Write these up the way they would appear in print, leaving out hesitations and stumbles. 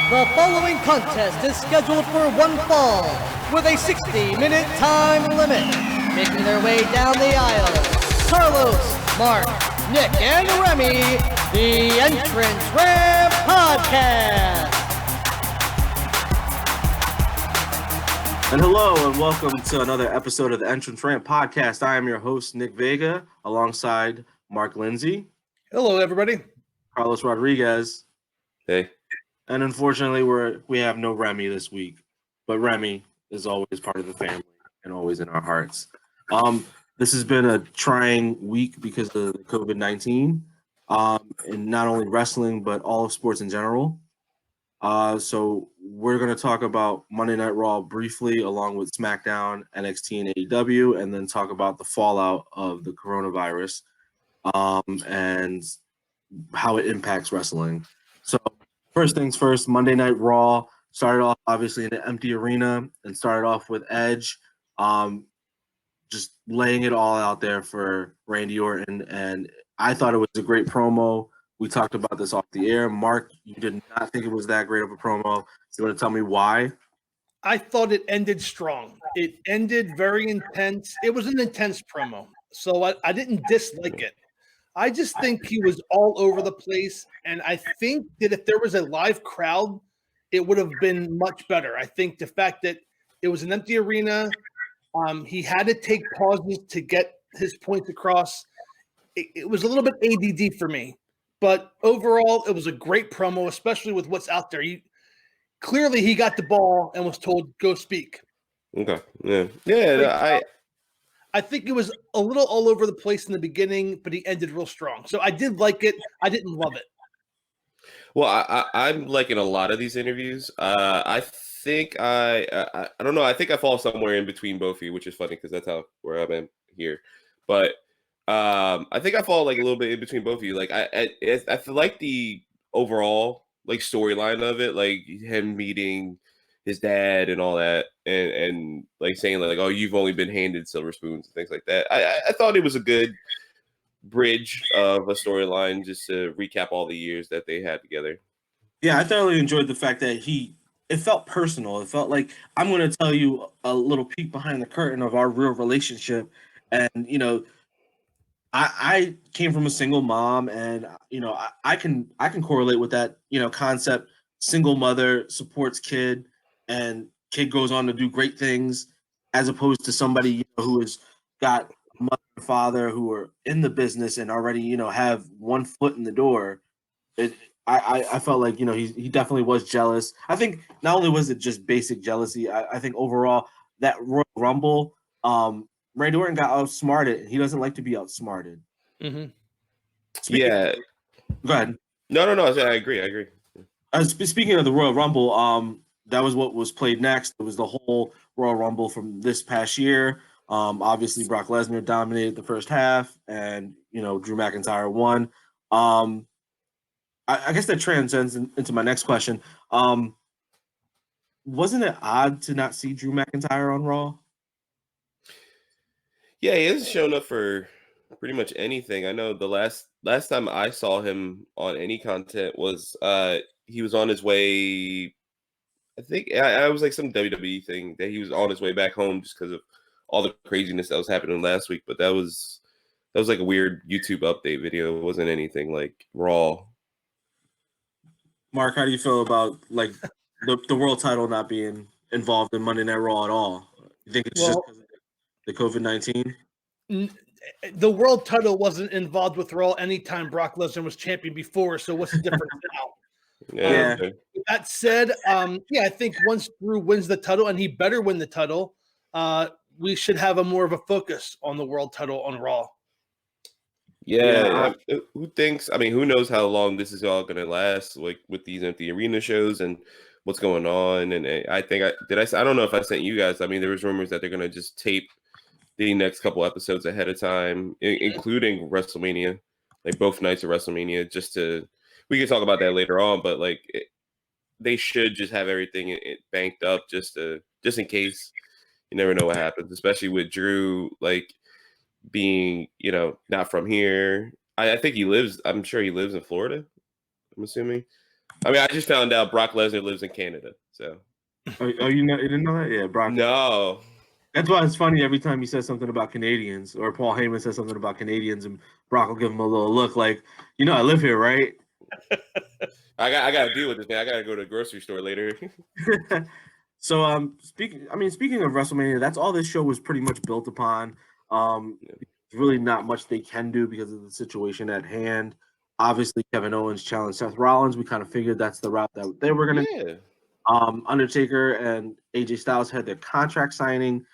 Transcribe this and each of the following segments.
The following contest is scheduled for one fall, with a 60-minute time limit. Making their way down the aisle, Carlos, Mark, Nick, and Remy, the Entrance Ramp Podcast. And hello, and welcome to another episode of the Entrance Ramp Podcast. I am your host, Nick Vega, alongside Mark Lindsay. Hello, everybody. Carlos Rodriguez. Hey. And unfortunately, we have no Remy this week, but Remy is always part of the family and always in our hearts. This has been a trying week because of COVID-19, and not only wrestling, but all of sports in general. So we're going to talk about Monday Night Raw briefly, along with Smackdown, NXT, and AEW, and then talk about the fallout of the coronavirus and how it impacts wrestling. So first things first, Monday Night Raw started off obviously in an empty arena and started off with Edge just laying it all out there for Randy Orton. And I thought it was a great promo. We talked about this off the air. Mark, you did not think it was that great of a promo. So you want to tell me why? I thought it ended strong. It ended very intense. It was an intense promo. So I didn't dislike it. I just think he was all over the place. And I think that if there was a live crowd, it would have been much better. I think the fact that it was an empty arena, he had to take pauses to get his points across. It was a little bit ADD for me. But overall, it was a great promo, especially with what's out there. Clearly, he got the ball and was told, go speak. Okay. Yeah. I think it was a little all over the place in the beginning, but he ended real strong. So I did like it. I didn't love it. Well, I'm liking a lot of these interviews. I think I don't know. I think I fall somewhere in between both of you, which is funny because that's where I'm at here. But I think I fall like a little bit in between both of you. Like I feel like the overall like storyline of it, like him meeting his dad and all that, and like saying like, oh, you've only been handed silver spoons and things like that. I thought it was a good bridge of a storyline just to recap all the years that they had together. Yeah, I thoroughly enjoyed the fact that it felt personal. It felt like I'm going to tell you a little peek behind the curtain of our real relationship. And, you know, I came from a single mom, and, you know, I can correlate with that, you know, concept. Single mother supports kid, and kid goes on to do great things, as opposed to somebody, you know, who has got a mother and father who are in the business and already, you know, have one foot in the door. I felt like, you know, he definitely was jealous. I think not only was it just basic jealousy, I think overall that Royal Rumble, Randy Orton got outsmarted. He doesn't like to be outsmarted. Mm-hmm. Yeah. Go ahead. No. I agree. Speaking of the Royal Rumble, that was what was played next. It was the whole Royal Rumble from this past year. Obviously, Brock Lesnar dominated the first half, and, you know, Drew McIntyre won. I guess that transcends into my next question. Wasn't it odd to not see Drew McIntyre on Raw? Yeah, he hasn't shown up for pretty much anything. I know the last time I saw him on any content was he was on his way. I think I was like some WWE thing that he was on his way back home just because of all the craziness that was happening last week. But that was like a weird YouTube update video. It wasn't anything like Raw. Mark, how do you feel about like the world title not being involved in Monday Night Raw at all? You think it's just because of the COVID-19? The world title wasn't involved with Raw anytime Brock Lesnar was champion before. So what's the difference now? Yeah. With that said, I think once Drew wins the title, and he better win the title, we should have more of a focus on the world title on Raw. Yeah. Who thinks? I mean, who knows how long this is all going to last? Like with these empty arena shows and what's going on. And I think I don't know if I sent you guys. I mean, there was rumors that they're going to just tape the next couple episodes ahead of time, including WrestleMania, like both nights of WrestleMania, just to. We can talk about that later on, but like they should just have everything banked up just in case. You never know what happens, especially with Drew like being, you know, not from here. I think I'm sure he lives in Florida, I'm assuming. I mean, I just found out Brock Lesnar lives in Canada. So. Oh, you didn't know that? Yeah, Brock. No. That's why it's funny every time he says something about Canadians, or Paul Heyman says something about Canadians, and Brock will give him a little look like, I live here, right? I got to deal with this, man. I got to go to the grocery store later. So, speaking of WrestleMania, that's all this show was pretty much built upon. There's really not much they can do because of the situation at hand. Obviously, Kevin Owens challenged Seth Rollins. We kind of figured that's the route that they were going to. Yeah. Undertaker and AJ Styles had their contract signing,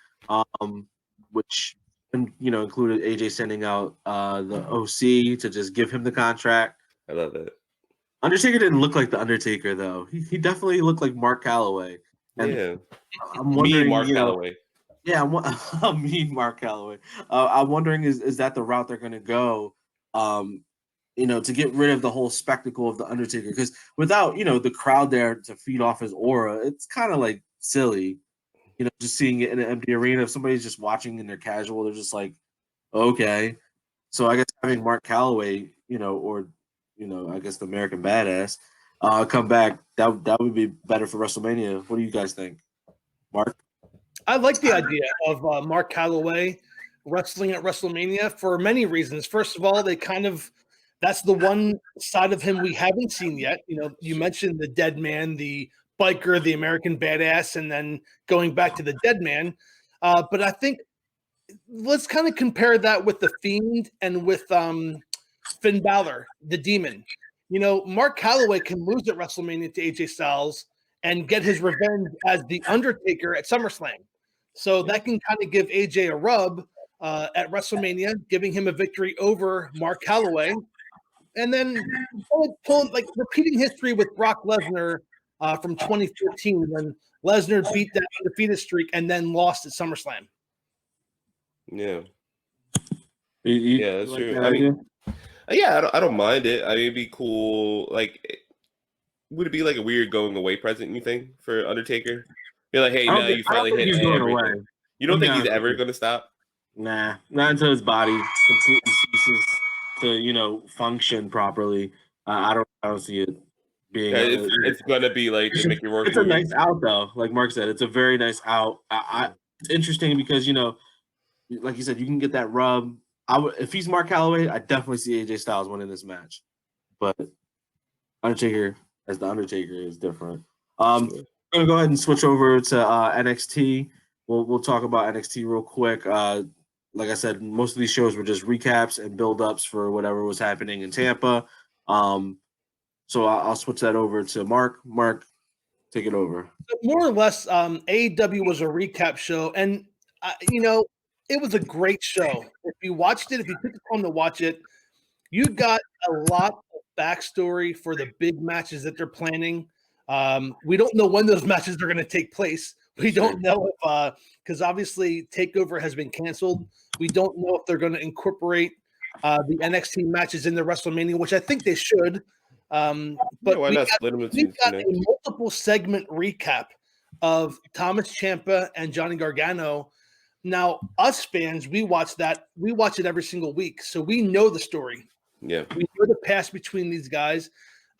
which included AJ sending out the OC to just give him the contract. I love that. Undertaker didn't look like the Undertaker though. He definitely looked like Mark Calloway. And Yeah. I'm wondering, Mark Calloway. Yeah, I'm mean Mark Calloway. I'm wondering is that the route they're going to go? To get rid of the whole spectacle of the Undertaker, because without the crowd there to feed off his aura, it's kind of like silly. Just seeing it in an empty arena. If somebody's just watching and they're casual, they're just like, okay. So I guess having Mark Calloway, or I guess the American Badass, come back, that would be better for WrestleMania. What do you guys think, Mark? I like the idea of Mark Calloway wrestling at WrestleMania for many reasons. First of all, that's the one side of him we haven't seen yet. You mentioned the dead man, the biker, the American Badass, and then going back to the dead man. But I think let's kind of compare that with the Fiend and with Finn Balor, the Demon. Mark Calloway can lose at WrestleMania to AJ Styles and get his revenge as the Undertaker at SummerSlam. So that can kind of give AJ a rub at WrestleMania, giving him a victory over Mark Calloway. And then repeating history with Brock Lesnar from 2014 when Lesnar beat that undefeated streak and then lost at SummerSlam. Yeah. Yeah, that's true. I mean, I don't mind it. I mean, it'd be cool. Like, would it be like a weird going away present, you think, for Undertaker? You're like, hey, you finally hit everything. You don't think he's ever going to stop? Nah, not until his body completely ceases to function properly. I don't see it being. It's gonna be like the Mickey Rourke. It's a nice out though, like Mark said. It's a very nice out. It's interesting because like you said, you can get that rub. If he's Mark Calloway, I definitely see AJ Styles winning this match. But Undertaker as the Undertaker is different. I'm gonna go ahead and switch over to NXT. We'll talk about NXT real quick. Like I said, most of these shows were just recaps and build-ups for whatever was happening in Tampa. So I'll switch that over to Mark. Mark, take it over. More or less, AEW was a recap show, and it was a great show. If you watched it, if you took the time to watch it, you got a lot of backstory for the big matches that they're planning. We don't know when those matches are going to take place. We don't know if because obviously TakeOver has been canceled. We don't know if they're going to incorporate the NXT matches in the WrestleMania, which I think they should. But why not split them into got a multiple segment recap of Thomas Ciampa and Johnny Gargano. Now, us fans, we watch it every single week, so we know the story. Yeah, we know the past between these guys.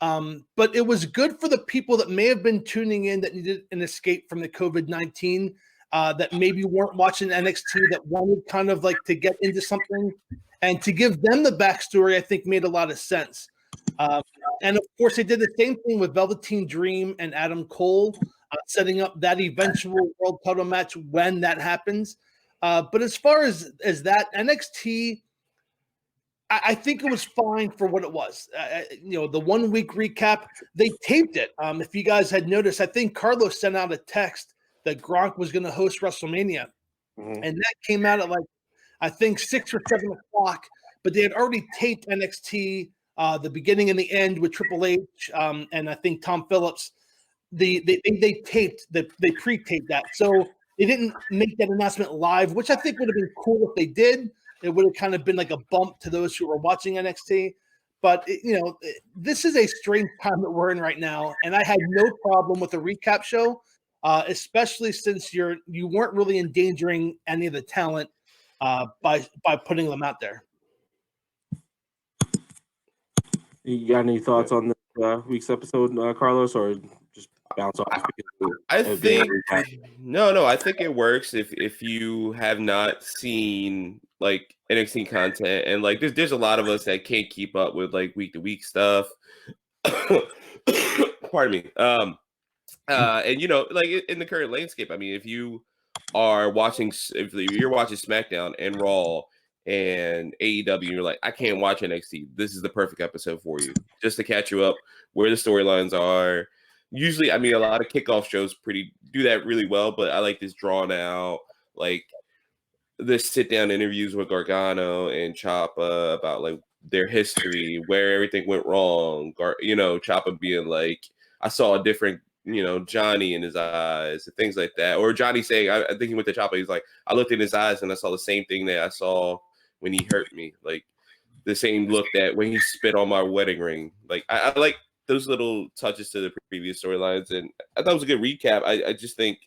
But it was good for the people that may have been tuning in that needed an escape from the COVID-19, that maybe weren't watching NXT, that wanted kind of like to get into something, and to give them the backstory, I think made a lot of sense. And of course, they did the same thing with Velveteen Dream and Adam Cole, setting up that eventual world title match when that happens. But as far as that, NXT, I think it was fine for what it was. The 1 week recap, they taped it. If you guys had noticed, I think Carlos sent out a text that Gronk was going to host WrestleMania. And that came out at I think 6 or 7 o'clock, but they had already taped NXT, the beginning and the end with Triple H, and I think Tom Phillips. They pre-taped that. So they didn't make that announcement live, which I think would have been cool if they did. It would have kind of been like a bump to those who were watching NXT. But, this is a strange time that we're in right now. And I had no problem with the recap show, especially since you weren't really endangering any of the talent by putting them out there. You got any thoughts on this? week's episode, Carlos, or just bounce off? I think no. I think it works if you have not seen like NXT content, and like there's a lot of us that can't keep up with like week to week stuff. Pardon me. And like in the current landscape, I mean, if you're watching SmackDown and Raw and AEW, you're like, I can't watch NXT. This is the perfect episode for you, just to catch you up where the storylines are. Usually, I mean, a lot of kickoff shows do that really well, but I like this drawn out, like this sit down interviews with Gargano and Ciampa about like their history, where everything went wrong. Ciampa being like, I saw a different, Johnny in his eyes, and things like that. Or Johnny saying, I think he went to Ciampa, he's like, I looked in his eyes and I saw the same thing that I saw when he hurt me, like the same look that when he spit on my wedding ring. Like I like those little touches to the previous storylines, and I thought it was a good recap. I just think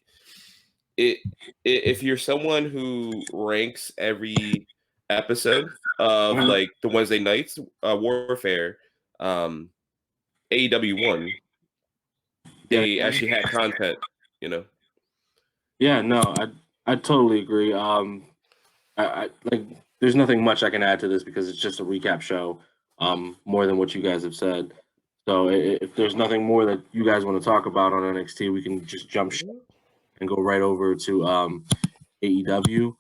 if you're someone who ranks every episode of like the Wednesday nights Warfare, AEW won. They actually had content, Yeah, no, I totally agree. I like. There's nothing much I can add to this because it's just a recap show, more than what you guys have said. So if there's nothing more that you guys want to talk about on NXT, we can just jump and go right over to AEW.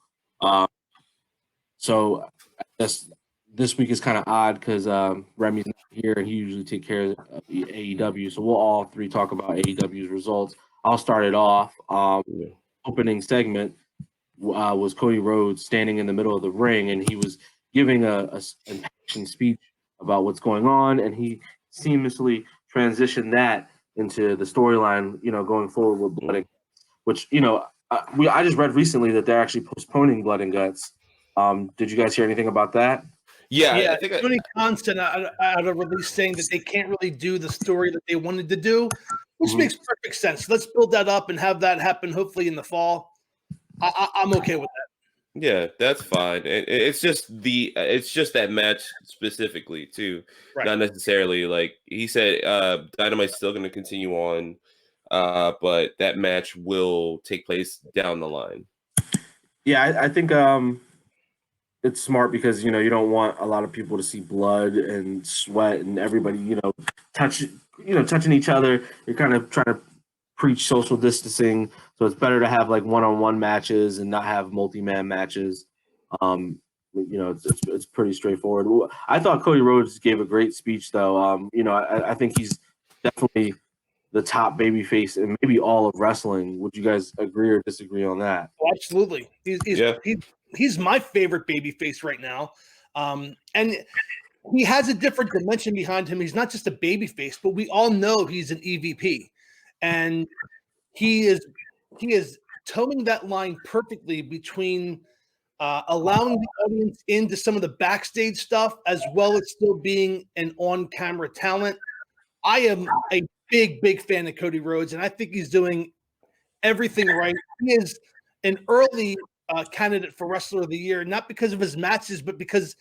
So I guess this week is kind of odd because Remy's not here and he usually takes care of the AEW. So we'll all three talk about AEW's results. I'll start it off. Opening segment was Cody Rhodes standing in the middle of the ring, and he was giving an impassioned speech about what's going on, and he seamlessly transitioned that into the storyline, going forward with Blood and Guts, which, I just read recently that they're actually postponing Blood and Guts. Did you guys hear anything about that? Yeah, I think Tony Khan sent out a release saying that they can't really do the story that they wanted to do, which makes perfect sense. Let's build that up and have that happen hopefully in the fall. I'm okay with that. Yeah, that's fine. It's just that match specifically too, right. Not necessarily like he said. Dynamite's still going to continue on, but that match will take place down the line. Yeah, I think it's smart because you don't want a lot of people to see blood and sweat and everybody touching each other. You're kind of trying to preach social distancing, so it's better to have like one-on-one matches and not have multi-man matches. It's pretty straightforward. I thought Cody Rhodes gave a great speech, though. I think he's definitely the top babyface in maybe all of wrestling. Would you guys agree or disagree on that? Oh, absolutely. He's my favorite babyface right now, and he has a different dimension behind him. He's not just a babyface, but we all know he's an EVP. And he is towing that line perfectly between allowing the audience into some of the backstage stuff as well as still being an on-camera talent. I am a big fan of Cody Rhodes, and I think he's doing everything right. He is an early candidate for Wrestler of the Year, not because of his matches, but because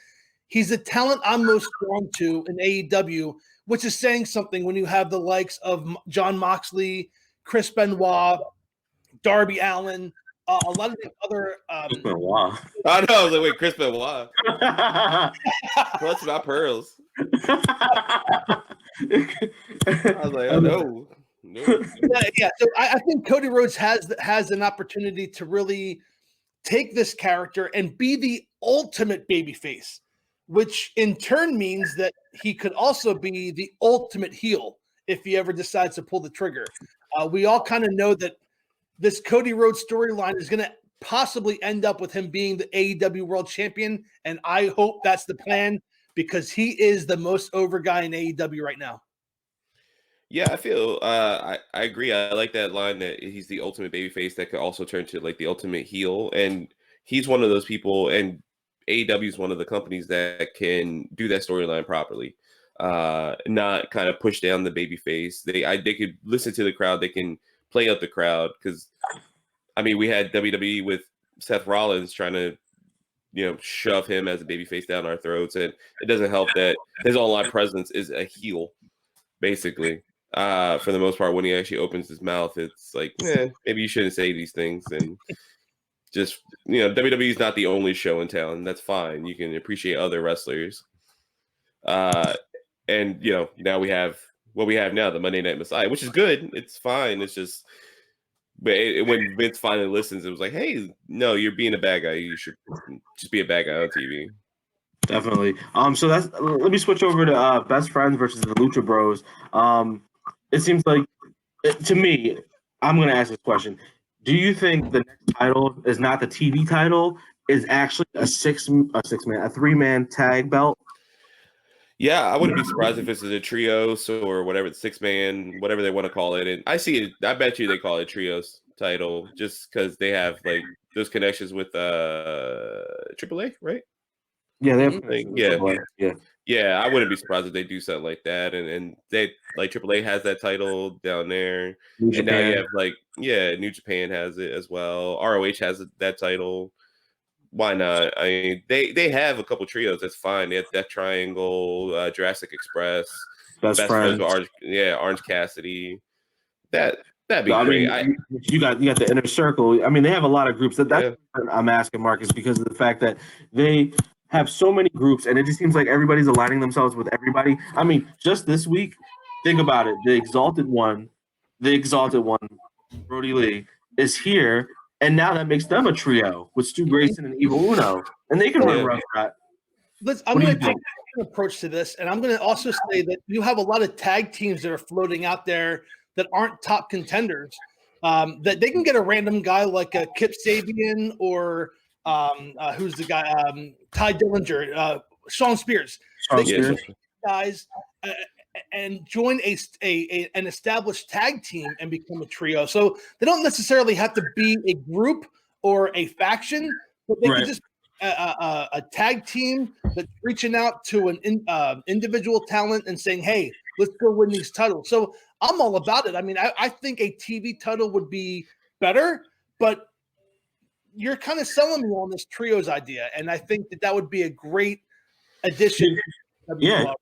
he's the talent I'm most drawn to in AEW, which is saying something when you have the likes of Jon Moxley, Chris Benoit, Darby Allin, a lot of the other. Benoit. I know. I was like, wait, Chris Benoit. What's about pearls? I was like, oh no. Yeah. So I think Cody Rhodes has an opportunity to really take this character and be the ultimate babyface, which in turn means that he could also be the ultimate heel if he ever decides to pull the trigger. We all kind of know that this Cody Rhodes storyline is going to possibly end up with him being the AEW World Champion, and I hope that's the plan because he is the most over guy in AEW right now. Yeah, I feel I agree. I like that line that he's the ultimate babyface that could also turn to like the ultimate heel, and he's one of those people, and AEW is one of the companies that can do that storyline properly, not kind of push down the babyface. They could listen to the crowd. They can play up the crowd because, I mean, we had WWE with Seth Rollins trying to, shove him as a babyface down our throats, and it doesn't help that his online presence is a heel. basically. For the most part, when he actually opens his mouth, it's like, maybe you shouldn't say these things. And just, WWE is not the only show in town. That's fine. You can appreciate other wrestlers. And now we have what we have now, the Monday Night Messiah, which is good. It's fine. It's just, but when Vince finally listens, it was like, hey, no, you're being a bad guy. You should just be a bad guy on TV. Definitely. So let me switch over to Best Friends versus the Lucha Bros. It seems like to me, I'm going to ask this question: do you think the next title is not the TV title? Is actually a 3-man tag belt? Yeah, I wouldn't be surprised if it's a trios or whatever, the 6-man, whatever they want to call it. And I see it. I bet you they call it trios title just because they have like those connections with AAA, right? Yeah, they have. Yeah. I wouldn't be surprised if they do something like that. And they like AAA has that title down there, and now you have New Japan has it as well. ROH has that title. Why not? I mean, they have a couple trios. That's fine. They have Death Triangle, Jurassic Express, Best Friends with Orange Cassidy. That'd be great. You got the Inner Circle. I mean, they have a lot of groups. That's what I'm asking, Marcus, because of the fact that they have so many groups, and it just seems like everybody's aligning themselves with everybody. I mean, just this week, think about it. The Exalted One, Brody Lee, is here. And now that makes them a trio with Stu Grayson and Evil Uno, and they can run rough that. I'm going to take an approach to this, and I'm going to also say that you have a lot of tag teams that are floating out there that aren't top contenders. That they can get a random guy like a Kip Sabian or who's the guy, Ty Dillinger, Sean Spears. Guys. And join an established tag team and become a trio. So they don't necessarily have to be a group or a faction, but they can just a tag team that's reaching out to an individual talent and saying, hey, let's go win these titles. So I'm all about it. I mean, I think a TV title would be better, but you're kind of selling me on this trios idea. And I think that would be a great addition. Yeah.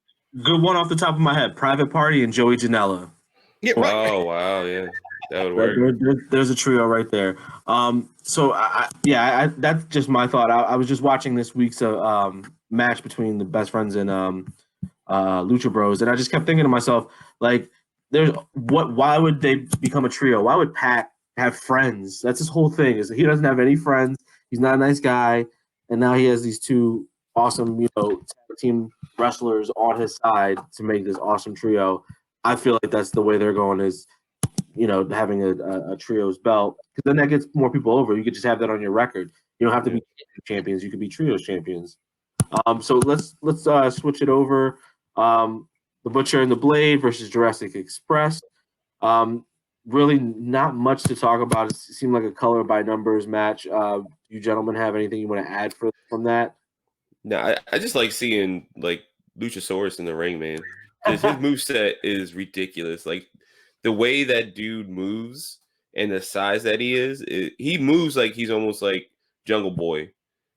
Good one off the top of my head. Private Party and Joey Janela. Yeah, right. Oh, wow. Yeah. That would work. There's a trio right there. So that's just my thought. I was just watching this week's match between the Best Friends and Lucha Bros, and I just kept thinking to myself, like, why would they become a trio? Why would Pat have friends? That's his whole thing, is that he doesn't have any friends. He's not a nice guy, and now he has these two awesome, tag team wrestlers on his side to make this awesome trio. I feel like that's the way they're going, is having a trios belt, because then that gets more people over. You could just have that on your record. You don't have to be champions. You could be trios champions. So let's switch it over. The Butcher and the Blade versus Jurassic Express. Really not much to talk about. It seemed like a color by numbers match. Do you gentlemen have anything you want to add from that? No, I just like seeing like Luchasaurus in the ring, man. His moveset is ridiculous. Like the way that dude moves and the size that he is, he moves like he's almost like Jungle Boy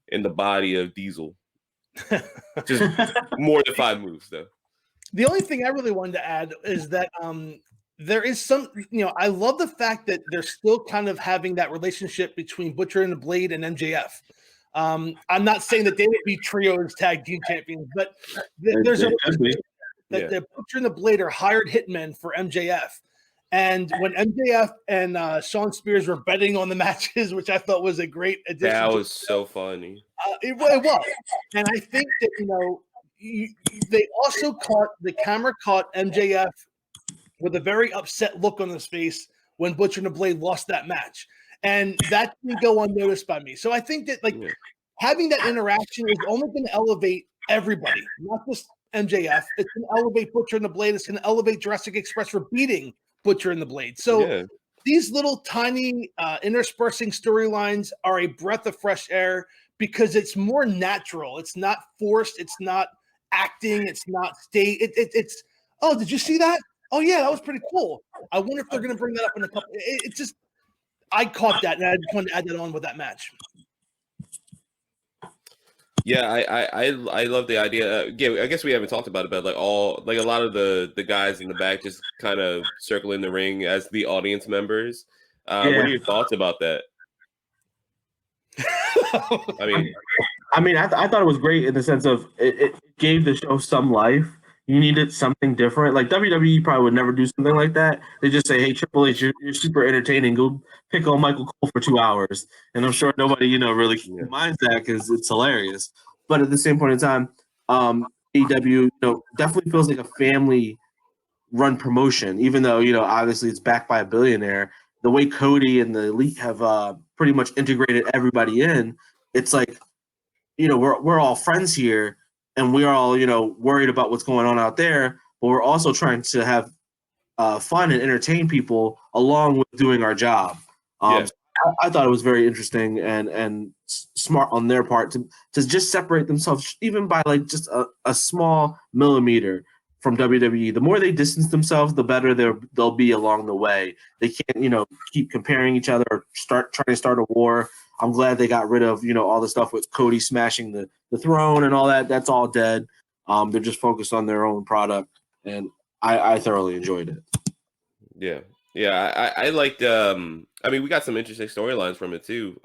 in the body of Diesel. Just more than 5 moves, though. The only thing I really wanted to add is that there is some, I love the fact that they're still kind of having that relationship between Butcher and the Blade and MJF. I'm not saying that they would be trios tag team champions, but there's a that the Butcher and the Blade are hired hitmen for MJF. And when MJF and Sean Spears were betting on the matches, which I thought was a great addition. That was so funny. It was. And I think that, they also the camera caught MJF with a very upset look on his face when Butcher and the Blade lost that match. And that didn't go unnoticed by me. So I think that having that interaction is only going to elevate everybody, not just MJF. It's going to elevate Butcher and the Blade. It's going to elevate Jurassic Express for beating Butcher and the Blade. So these little tiny interspersing storylines are a breath of fresh air because it's more natural. It's not forced. It's not acting. It's not it's oh, did you see that? Oh yeah, that was pretty cool. I wonder if they're going to bring that up in a couple. It's just, I caught that, and I just wanted to add that on with that match. Yeah, I love the idea. Yeah, I guess we haven't talked about it, but like a lot of the guys in the back just kind of circling the ring as the audience members. What are your thoughts about that? I mean, I thought it was great in the sense of it gave the show some life. You needed something different. Like WWE probably would never do something like that. They just say, "Hey, Triple H, you're super entertaining. Go pick on Michael Cole for 2 hours." And I'm sure nobody, really yeah, minds that because it's hilarious. But at the same point in time, AEW, definitely feels like a family run promotion, even though obviously it's backed by a billionaire. The way Cody and the Elite have pretty much integrated everybody in, it's like we're all friends here, and we're all worried about what's going on out there, but we're also trying to have fun and entertain people along with doing our job. yeah, So I thought it was very interesting and smart on their part to just separate themselves, even by like just a small millimeter from WWE. The more they distance themselves, the better they'll be along the way. They can't keep comparing each other or trying to start a war. I'm glad they got rid of all the stuff with Cody smashing the throne and all that. That's all dead. They're just focused on their own product, and I thoroughly enjoyed it. yeah, yeah. I liked. I mean, we got some interesting storylines from it too.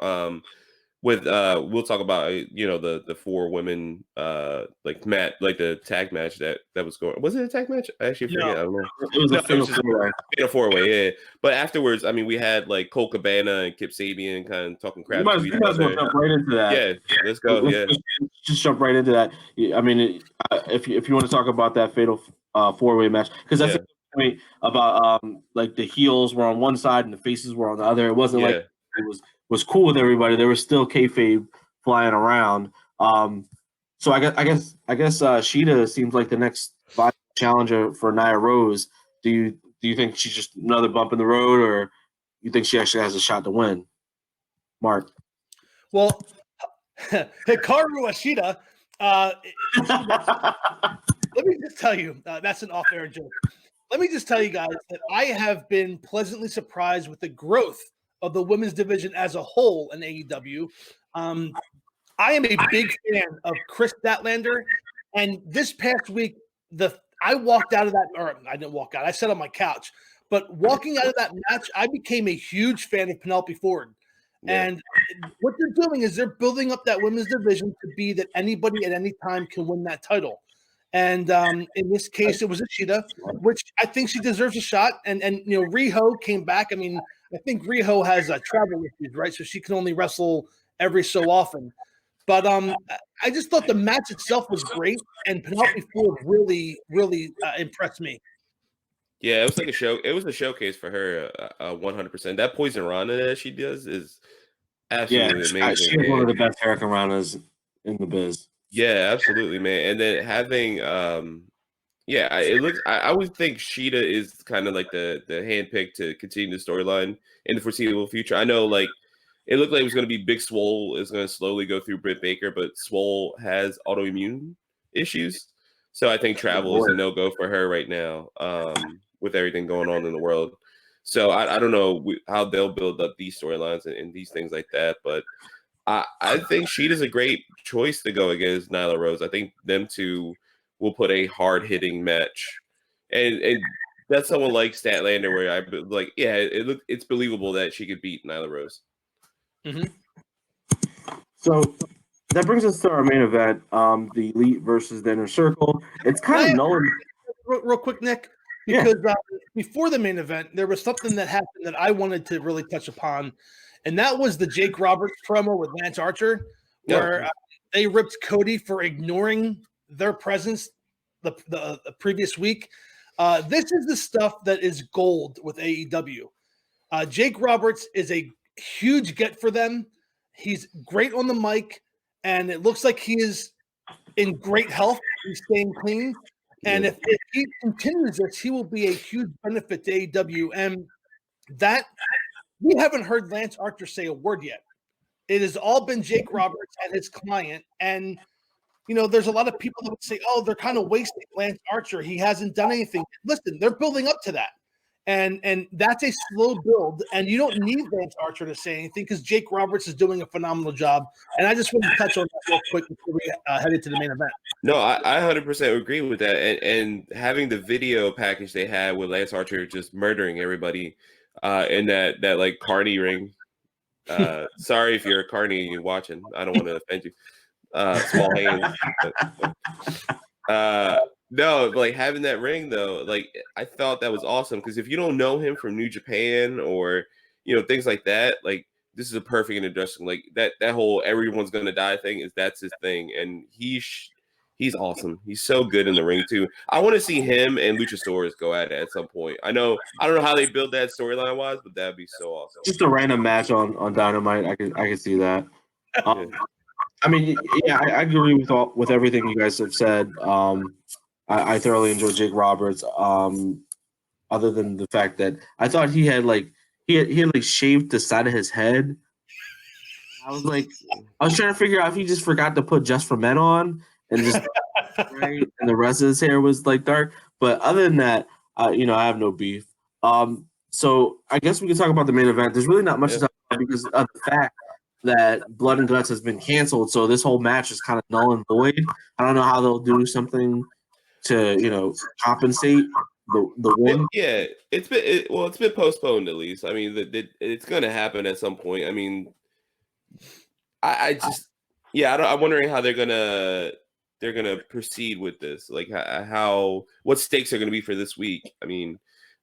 With we'll talk about the four women like the tag match that was going. Was it a tag match? I actually forget. No, I don't know. It was No, a it was just four-way. fatal four-way. Yeah, but afterwards, I mean, we had like Cole Cabana and Kip Sabian kind of talking crap to each You might as well other. jump right into that. Yeah, let's go. Yeah, Just jump right into that. I mean, if you want to talk about that fatal four-way match, because that's yeah, the point about like the heels were on one side and the faces were on the other. It wasn't like yeah. it was cool with everybody. There was still kayfabe flying around. So I guess Sheeta seems like the next viable challenger for Nia Rose. Do you think she's just another bump in the road, or you think she actually has a shot to win? Mark. well, Hikaru Ashida. Let me just tell you, that's an off-air joke. Let me just tell you guys that I have been pleasantly surprised with the growth of the women's division as a whole in AEW. I am a big fan of Chris Statlander, and this past week, I walked out of that, or I didn't walk out. I sat on my couch, but walking out of that match, I became a huge fan of Penelope Ford. Yeah. And what they're doing is they're building up that women's division to be that anybody at any time can win that title. And in this case, it was Ishida, which I think she deserves a shot. And Riho came back. I mean, I think Riho has travel issues, right? So she can only wrestle every so often. But I just thought the match itself was great, and Penelope Ford really, really impressed me. Yeah, it was like a show. It was a showcase for her, 100%. That Poison Rana that she does is Yeah, absolutely she amazing, has one of man. the best Hurricane Ranas in the biz. Yeah, absolutely, man. And then having, yeah, it looks. I would think Sheeta is kind of like the handpick to continue the storyline in the foreseeable future. I know, like, it looked like it was going to be Big Swole is going to slowly go through Britt Baker, but Swole has autoimmune issues, so I think travel is a no go for her right now. With everything going on in the world, so I don't know how they'll build up these storylines and these things like that, but I think Sheeta's a great choice to go against Nyla Rose. I think them two will put a hard hitting match, and that's someone like Statlander where I like, yeah, it's believable that she could beat Nyla Rose. Mm-hmm. So that brings us to our main event, the Elite versus the Inner Circle. It's kind of null. Real quick, Nick, because before the main event, there was something that happened that I wanted to really touch upon, and that was the Jake Roberts promo with Lance Archer, where they ripped Cody for ignoring their presence the previous week. This is the stuff that is gold with AEW. Jake Roberts is a huge get for them. He's great on the mic, and it looks like he is in great health. He's staying clean. And if he continues this, he will be a huge benefit to AEW. And that we haven't heard Lance Archer say a word yet. It has all been Jake Roberts and his client. And, there's a lot of people that would say, oh, they're kind of wasting Lance Archer. He hasn't done anything. Listen, they're building up to that. And that's a slow build, and you don't need Lance Archer to say anything because Jake Roberts is doing a phenomenal job. And I just want to touch on that real quick before we head into the main event. No, I 100% agree with that. And having the video package they had with Lance Archer just murdering everybody in that like Carney ring. Sorry if you're a Carney and you're watching. I don't want to offend you. Small hands. No, like having that ring though, like I thought that was awesome because if you don't know him from New Japan or things like that, like this is a perfect introduction. Like that whole everyone's gonna die thing that's his thing, and he's awesome. He's so good in the ring too. I want to see him and Luchasaurus go at it at some point. I don't know how they build that storyline wise, but that'd be so awesome. Just a random match on Dynamite. I can see that. I mean, yeah, I agree with everything you guys have said. I thoroughly enjoyed Jake Roberts. Other than the fact that I thought he had shaved the side of his head. I was trying to figure out if he just forgot to put Just for Men on and just right, and the rest of his hair was like dark. But other than that, I have no beef. So I guess we can talk about the main event. There's really not much to talk about because of the fact that Blood and Guts has been canceled. So this whole match is kind of null and void. I don't know how they'll do something to compensate the win. Yeah, it's been postponed at least. I mean, it's going to happen at some point. I mean, I'm wondering how they're gonna proceed with this. Like what stakes are going to be for this week. I mean,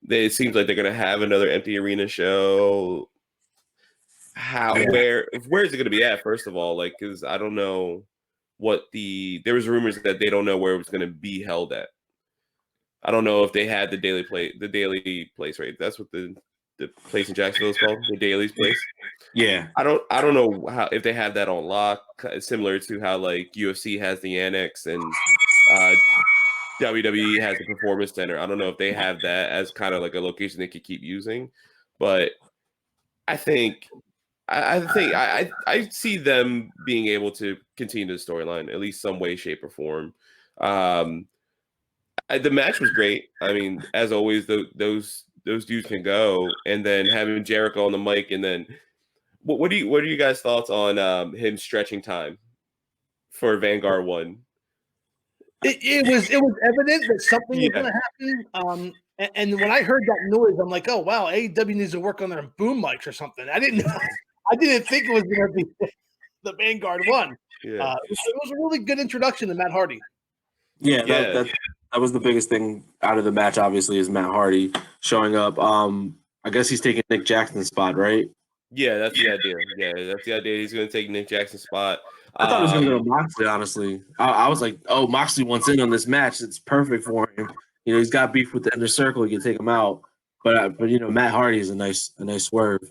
it seems like they're going to have another empty arena show. Where is it going to be at? First of all, like, because I don't know there was rumors that they don't know where it was going to be held at. I don't know if they had the daily place, right? That's what the place in Jacksonville is called, the Daily's place. Yeah. I don't know if they have that on lock, similar to how like UFC has the Annex and WWE has the Performance Center. I don't know if they have that as kind of like a location they could keep using, but I think I see them being able to continue the storyline at least some way, shape, or form. The match was great. I mean, as always, those dudes can go, and then having Jericho on the mic, and then what are you guys' thoughts on him stretching time for Vanguard 1? It was evident that something was going to happen. And when I heard that noise, I'm like, oh wow, AEW needs to work on their boom mics or something. I didn't think it was going to be the Vanguard 1. Yeah. It was a really good introduction to Matt Hardy. Yeah, that was the biggest thing out of the match. Obviously, is Matt Hardy showing up. I guess he's taking Nick Jackson's spot, right? Yeah, that's the idea. Yeah, that's the idea. He's going to take Nick Jackson's spot. I thought it was going to go Moxley, honestly. I was like, oh, Moxley wants in on this match. It's perfect for him. He's got beef with the Inner Circle. He can take him out. But Matt Hardy is a nice swerve.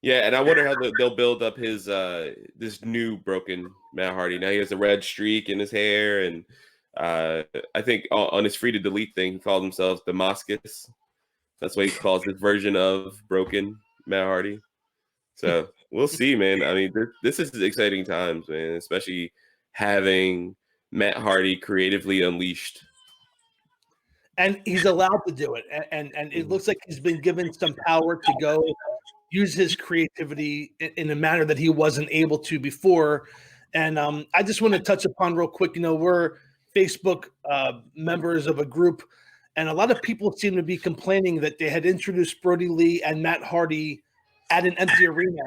Yeah, and I wonder how they'll build up his this new broken Matt Hardy. Now he has a red streak in his hair, and I think on his free to delete thing, he called himself Damascus. That's what he calls his version of broken Matt Hardy. So we'll see, man. I mean, this is exciting times, man, especially having Matt Hardy creatively unleashed. And he's allowed to do it. And it looks like he's been given some power to go use his creativity in a manner that he wasn't able to before. And I just want to touch upon real quick, we're Facebook members of a group, and a lot of people seem to be complaining that they had introduced Brody Lee and Matt Hardy at an empty arena.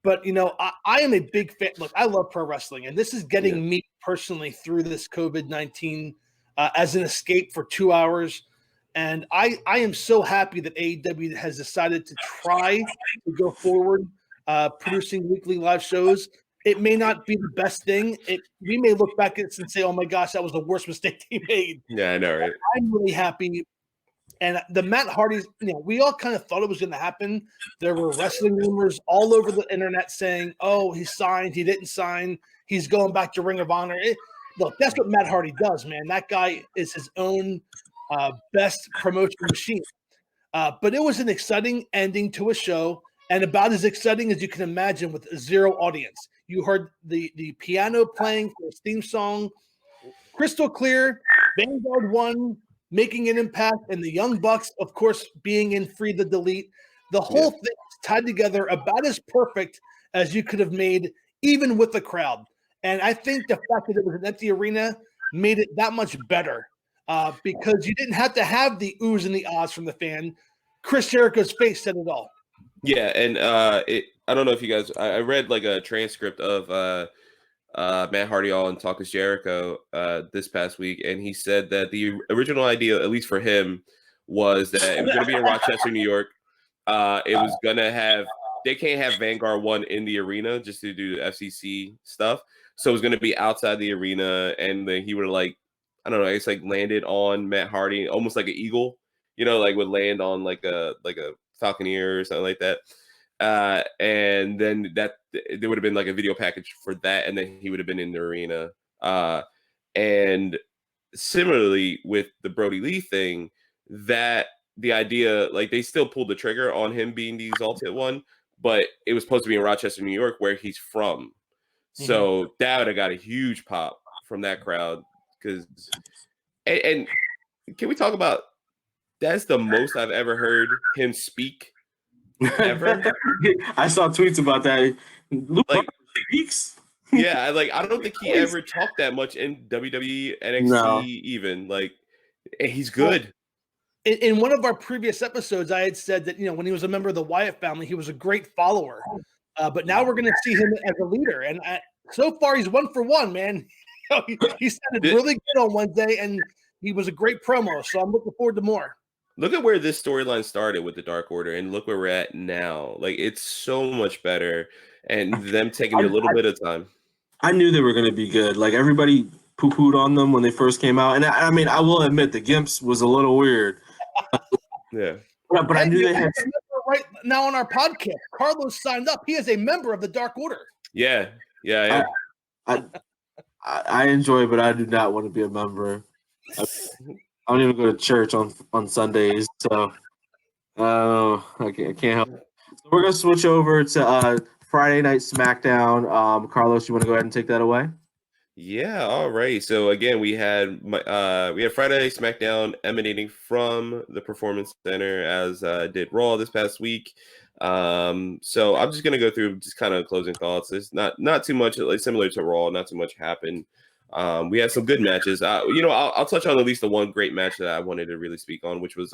But, I am a big fan. Look, I love pro wrestling, and this is getting me personally through this COVID-19 as an escape for 2 hours. And I am so happy that AEW has decided to try to go forward producing weekly live shows. It may not be the best thing. We may look back at this and say, oh, my gosh, that was the worst mistake they made. Yeah, I know, right? I'm really happy. And the Matt Hardy's, we all kind of thought it was going to happen. There were wrestling rumors all over the internet saying, oh, he signed, he didn't sign, he's going back to Ring of Honor. Look, that's what Matt Hardy does, man. That guy is his own best promotion machine. But it was an exciting ending to a show, and about as exciting as you can imagine with zero audience. You heard the piano playing for his theme song, crystal clear. Vanguard 1 making an impact, and the Young Bucks, of course, being in Free the Delete. The whole thing is tied together about as perfect as you could have made, even with the crowd. And I think the fact that it was an empty arena made it that much better because you didn't have to have the oohs and the ahs from the fan. Chris Jericho's face said it all. Yeah, and I don't know if you guys, I read like a transcript of Matt Hardy on Talk is Jericho this past week, and he said that the original idea, at least for him, was that it was going to be in Rochester, New York. It was going to have, they can't have Vanguard 1 in the arena just to do the FCC stuff. So it was going to be outside the arena, and then he would have like, I don't know, it's like landed on Matt Hardy, almost like an eagle, like would land on like a Falconeer or something like that. And then that there would have been like a video package for that, and then he would have been in the arena. And similarly with the Brody Lee thing, that the idea, like they still pulled the trigger on him being the Exalted One, but it was supposed to be in Rochester, New York, where he's from. So that would have got a huge pop from that crowd. Because, and can we talk about, that's the most I've ever heard him speak ever. I saw tweets about that. Luke like speaks. Yeah, I don't think he ever talked that much in WWE, NXT, even. Like, he's good. In one of our previous episodes, I had said that, when he was a member of the Wyatt family, he was a great follower. But now we're going to see him as a leader. And so far, he's 1 for 1, man. He sounded really good on Wednesday, and he was a great promo. So I'm looking forward to more. Look at where this storyline started with the Dark Order, and look where we're at now. Like, it's so much better, and them taking a little bit of time. I knew they were going to be good. Like, everybody poo-pooed on them when they first came out. And I mean, I will admit the Gimps was a little weird. Yeah. But I knew they had. Right now on our podcast, Carlos signed up. He is a member of the Dark Order. Yeah. I enjoy it, but I do not want to be a member. I don't even go to church on Sundays, so I can't help it. So we're gonna switch over to Friday Night Smackdown. Carlos, you want to go ahead and take that away? Yeah, all right. So again, we had Friday Night Smackdown emanating from the Performance Center, as did Raw this past week. So I'm just gonna go through just kind of closing thoughts. There's not too much, like similar to Raw, not too much happened. We had some good matches. I'll touch on at least the one great match that I wanted to really speak on, which was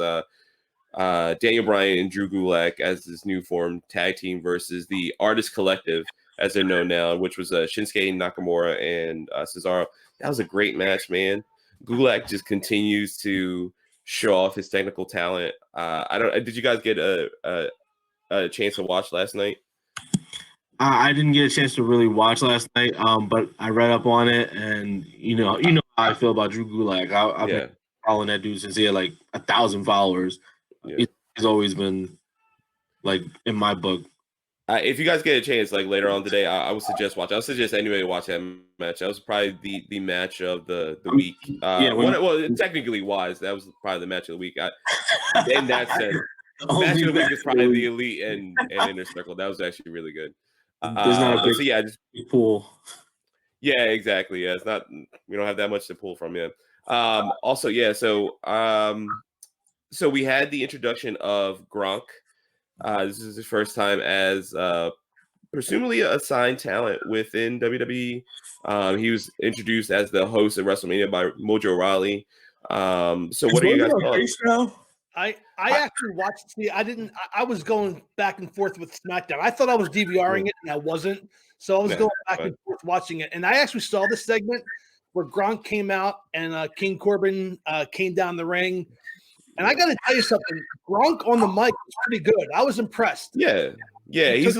Daniel Bryan and Drew Gulak as this new form tag team versus the Artist Collective, as they're known now, which was Shinsuke Nakamura and Cesaro. That was a great match, man. Gulak just continues to show off his technical talent. Did you guys get a chance to watch last night? I didn't get a chance to really watch last night, but I read up on it, and you know how I feel about Drew Gulak. I've been following that dude since he had like 1,000 followers. Yeah. He's always been like in my book. If you guys get a chance, like later on today, I would suggest watch. I would suggest anybody to watch that match. That was probably the match of the week. Technically wise, that was probably the match of the week. In that sense, match of the week is probably the Elite and Inner Circle. That was actually really good. There's not a big pool. Yeah, exactly. Yeah, it's not. We don't have that much to pull from. Yeah. Also, yeah. So we had the introduction of Gronk. This is his first time as presumably a signed talent within WWE. He was introduced as the host of WrestleMania by Mojo Rawley. So what are you guys thoughts? I actually watched. See, I was going back and forth with SmackDown. I thought I was DVRing it, and I wasn't. So I was going back and forth watching it. And I actually saw this segment where Gronk came out and King Corbin came down the ring. And I got to tell you something. Gronk on the mic was pretty good. I was impressed. Yeah. He's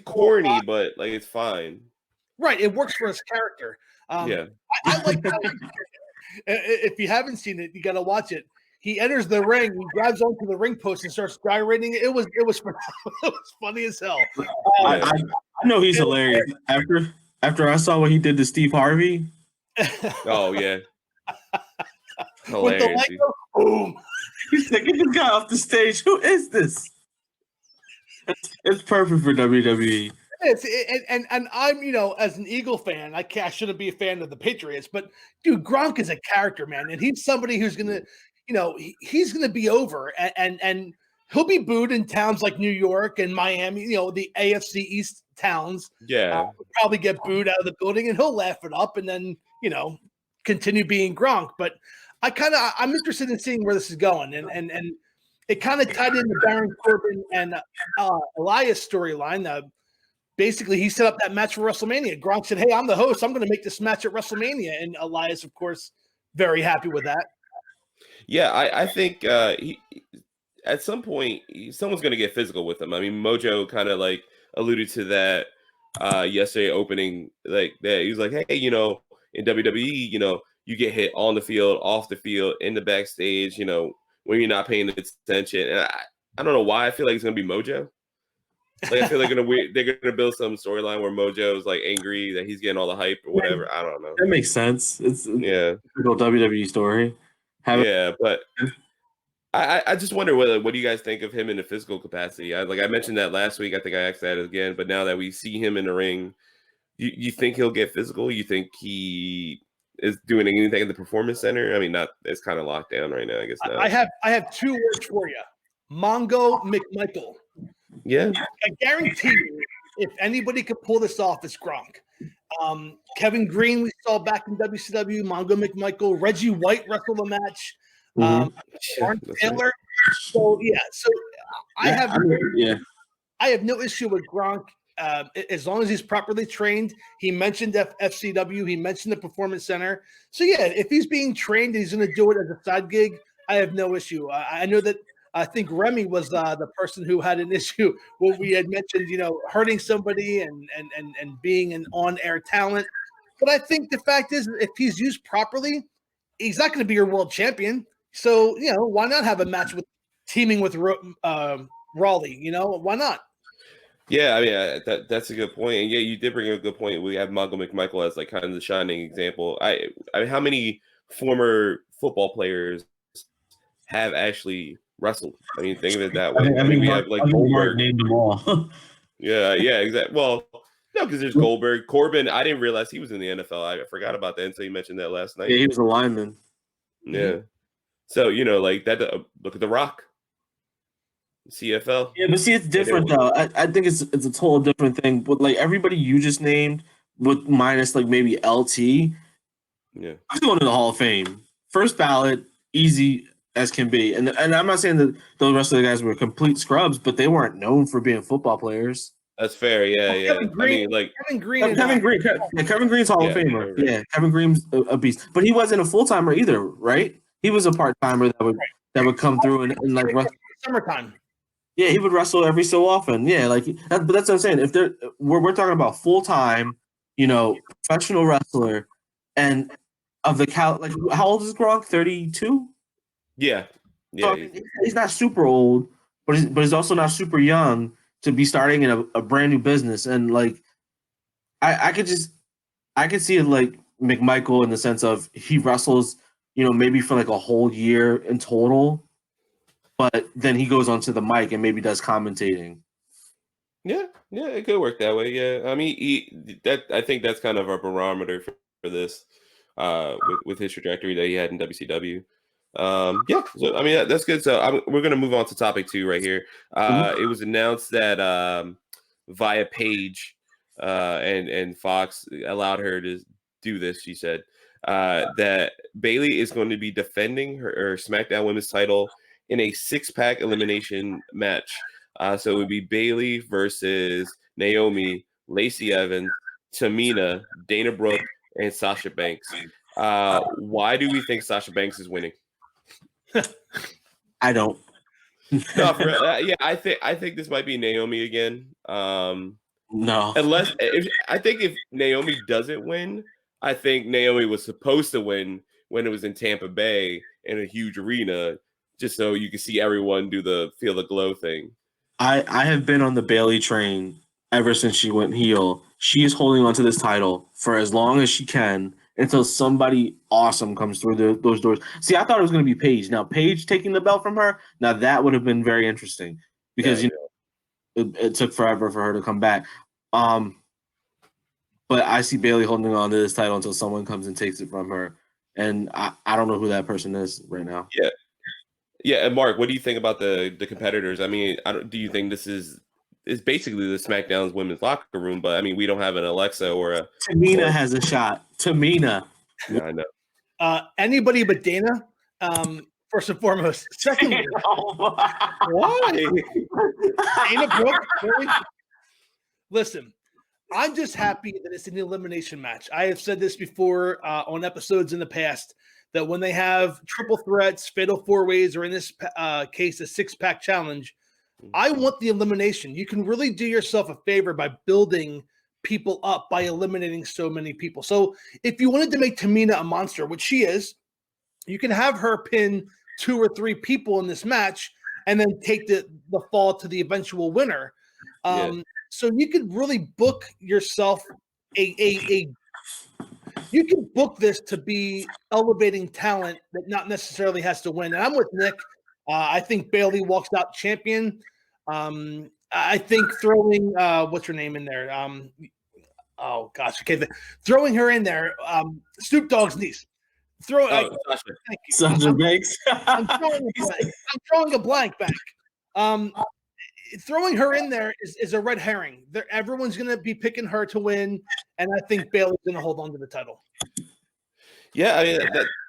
corny, but like it's fine. Right. It works for his character. I like how if you haven't seen it, you got to watch it. He enters the ring, he grabs onto the ring post and starts gyrating. It was funny as hell. I know he's hilarious. After I saw what he did to Steve Harvey. Oh yeah. With the light go, boom. He's like, get this guy off the stage. Who is this? It's perfect for WWE. And I'm, as an Eagle fan, I shouldn't be a fan of the Patriots, but dude, Gronk is a character, man, and he's somebody who's gonna. he's going to be over, and he'll be booed in towns like New York and Miami, the AFC East towns. Yeah. Will probably get booed out of the building, and he'll laugh it up and then, continue being Gronk. But I'm interested in seeing where this is going. And it kind of tied into Baron Corbin and Elias storyline. Basically, he set up that match for WrestleMania. Gronk said, "Hey, I'm the host. I'm going to make this match at WrestleMania." And Elias, of course, very happy with that. Yeah, I think he at some point someone's going to get physical with him. I mean, Mojo kind of like alluded to that yesterday opening, like that. He was like, "Hey, in WWE, you get hit on the field, off the field, in the backstage, when you're not paying attention." And I don't know why I feel like it's going to be Mojo. Like I feel like they're gonna build some storyline where Mojo's like angry that he's getting all the hype or whatever. I don't know. That makes sense. It's a typical WWE story. But I just wonder what do you guys think of him in the physical capacity? I mentioned that last week. I think I asked that again. But now that we see him in the ring, you think he'll get physical? You think he is doing anything at the Performance Center? I mean, not. It's kind of locked down right now. I guess not. I have 2 words for you: Mongo McMichael. Yeah, I guarantee you, if anybody could pull this off, it's Gronk. Kevin Green, we saw back in WCW. Mongo McMichael, Reggie White wrestled a match. Lawrence Taylor. Right. So I have no issue with Gronk as long as he's properly trained. He mentioned FCW. He mentioned the Performance Center. So if he's being trained, and he's going to do it as a side gig. I have no issue. I know that. I think Remy was the person who had an issue when we had mentioned, hurting somebody and being an on-air talent. But I think the fact is, if he's used properly, he's not going to be your world champion. So, why not have a match teaming with Raleigh? Why not? Yeah, I mean, that's a good point. And yeah, you did bring a good point. We have Mongo McMichael as like kind of the shining example. I mean, how many former football players have actually wrestled? I mean, think of it that way. I mean, we have like Goldberg. Named them all. yeah, exactly. Well, no, because there's Goldberg, Corbin. I didn't realize he was in the NFL. I forgot about that until you mentioned that last night. Yeah, he was a lineman. Yeah. Mm-hmm. So like that. Look at The Rock. CFL. Yeah, but see, it's different though. I think it's a total different thing. But like everybody you just named, with minus like maybe LT. Yeah, he's going to the Hall of Fame. First ballot, easy as can be. And I'm not saying that those rest of the guys were complete scrubs, but they weren't known for being football players. That's fair. Yeah. Kevin Green, Kevin Green. Kevin Green's Hall of Famer. Right. Yeah, Kevin Green's a beast. But he wasn't a full timer either, right? He was a part timer that would come through and like summertime. Yeah, he would wrestle every so often. Yeah, but that's what I'm saying. If we're talking about full time, professional wrestler, and of the how old is Gronk? 32. Yeah. So, he's not super old, but he's also not super young to be starting in a brand new business. And like, I could see it like McMichael in the sense of he wrestles, maybe for like a whole year in total, but then he goes onto the mic and maybe does commentating. Yeah, it could work that way. Yeah, I mean, I think that's kind of a barometer for this, with his trajectory that he had in WCW. So I mean that's good. So we're gonna move on to topic 2 right here. It was announced that via Paige and Fox allowed her to do this. She said that Bayley is going to be defending her SmackDown Women's title in a 6-pack elimination match. So it would be Bayley versus Naomi, Lacey Evans, Tamina, Dana Brooke, and Sasha Banks. Why do we think Sasha Banks is winning? I don't. No, I think this might be Naomi again. No, I think if Naomi doesn't win, I think Naomi was supposed to win when it was in Tampa Bay in a huge arena, just so you can see everyone do the feel the glow thing. I have been on the Bayley train ever since she went heel. She is holding on to this title for as long as she can until somebody awesome comes through those doors. See, I thought it was going to be Paige. Now, Paige taking the belt from her, now that would have been very interesting because it took forever for her to come back. But I see Bayley holding on to this title until someone comes and takes it from her, and I don't know who that person is right now. Yeah, and Mark, what do you think about the competitors? I mean, do you think this is basically the SmackDown's women's locker room? But I mean, we don't have an Alexa or a Tamina has a shot. Tamina. Yeah, I know. Anybody but Dana, first and foremost. Secondly, why? Dana Brooke, really? Listen, I'm just happy that it's an elimination match. I have said this before on episodes in the past that when they have triple threats, fatal four ways, or in this case, a 6-pack challenge, I want the elimination. You can really do yourself a favor by building people up by eliminating so many people. So if you wanted to make Tamina a monster, which she is, you can have her pin 2 or 3 people in this match and then take the fall to the eventual winner. So you could really book yourself you can book this to be elevating talent that not necessarily has to win. And I'm with Nick. I think Bailey walks out champion. I think throwing what's her name in there? Oh gosh, okay, throwing her in there. Snoop Dogg's niece. Sasha Banks. I'm throwing a blank back. Throwing her in there is a red herring. Everyone's going to be picking her to win, and I think Bailey's going to hold on to the title. Yeah, I mean,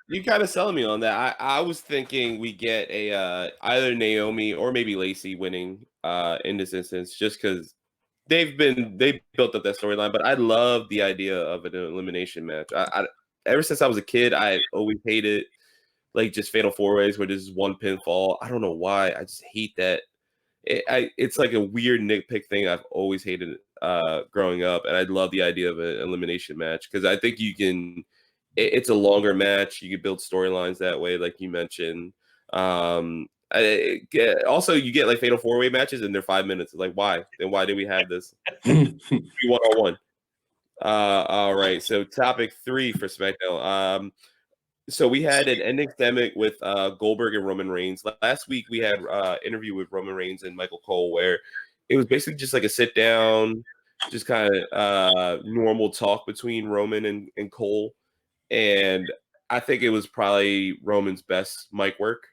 you kind of selling me on that. I was thinking we get a either Naomi or maybe Lacey winning in this instance, just because they built up that storyline. But I love the idea of an elimination match. I ever since I was a kid, I always hated like just fatal four ways where there's one pinfall. I don't know why. I just hate that. It's like a weird nitpick thing I've always hated growing up, and I'd love the idea of an elimination match because I think you can. It's a longer match. You can build storylines that way, like you mentioned. Also, you get like fatal four-way matches, and they're 5 minutes. It's like, why? Then why did we have this? 1-on-1. All right. So, topic 3 for SmackDown. So we had an ending segment with Goldberg and Roman Reigns. Last week we had an interview with Roman Reigns and Michael Cole where it was basically just like a sit down, just kind of normal talk between Roman and Cole. And I think it was probably Roman's best mic work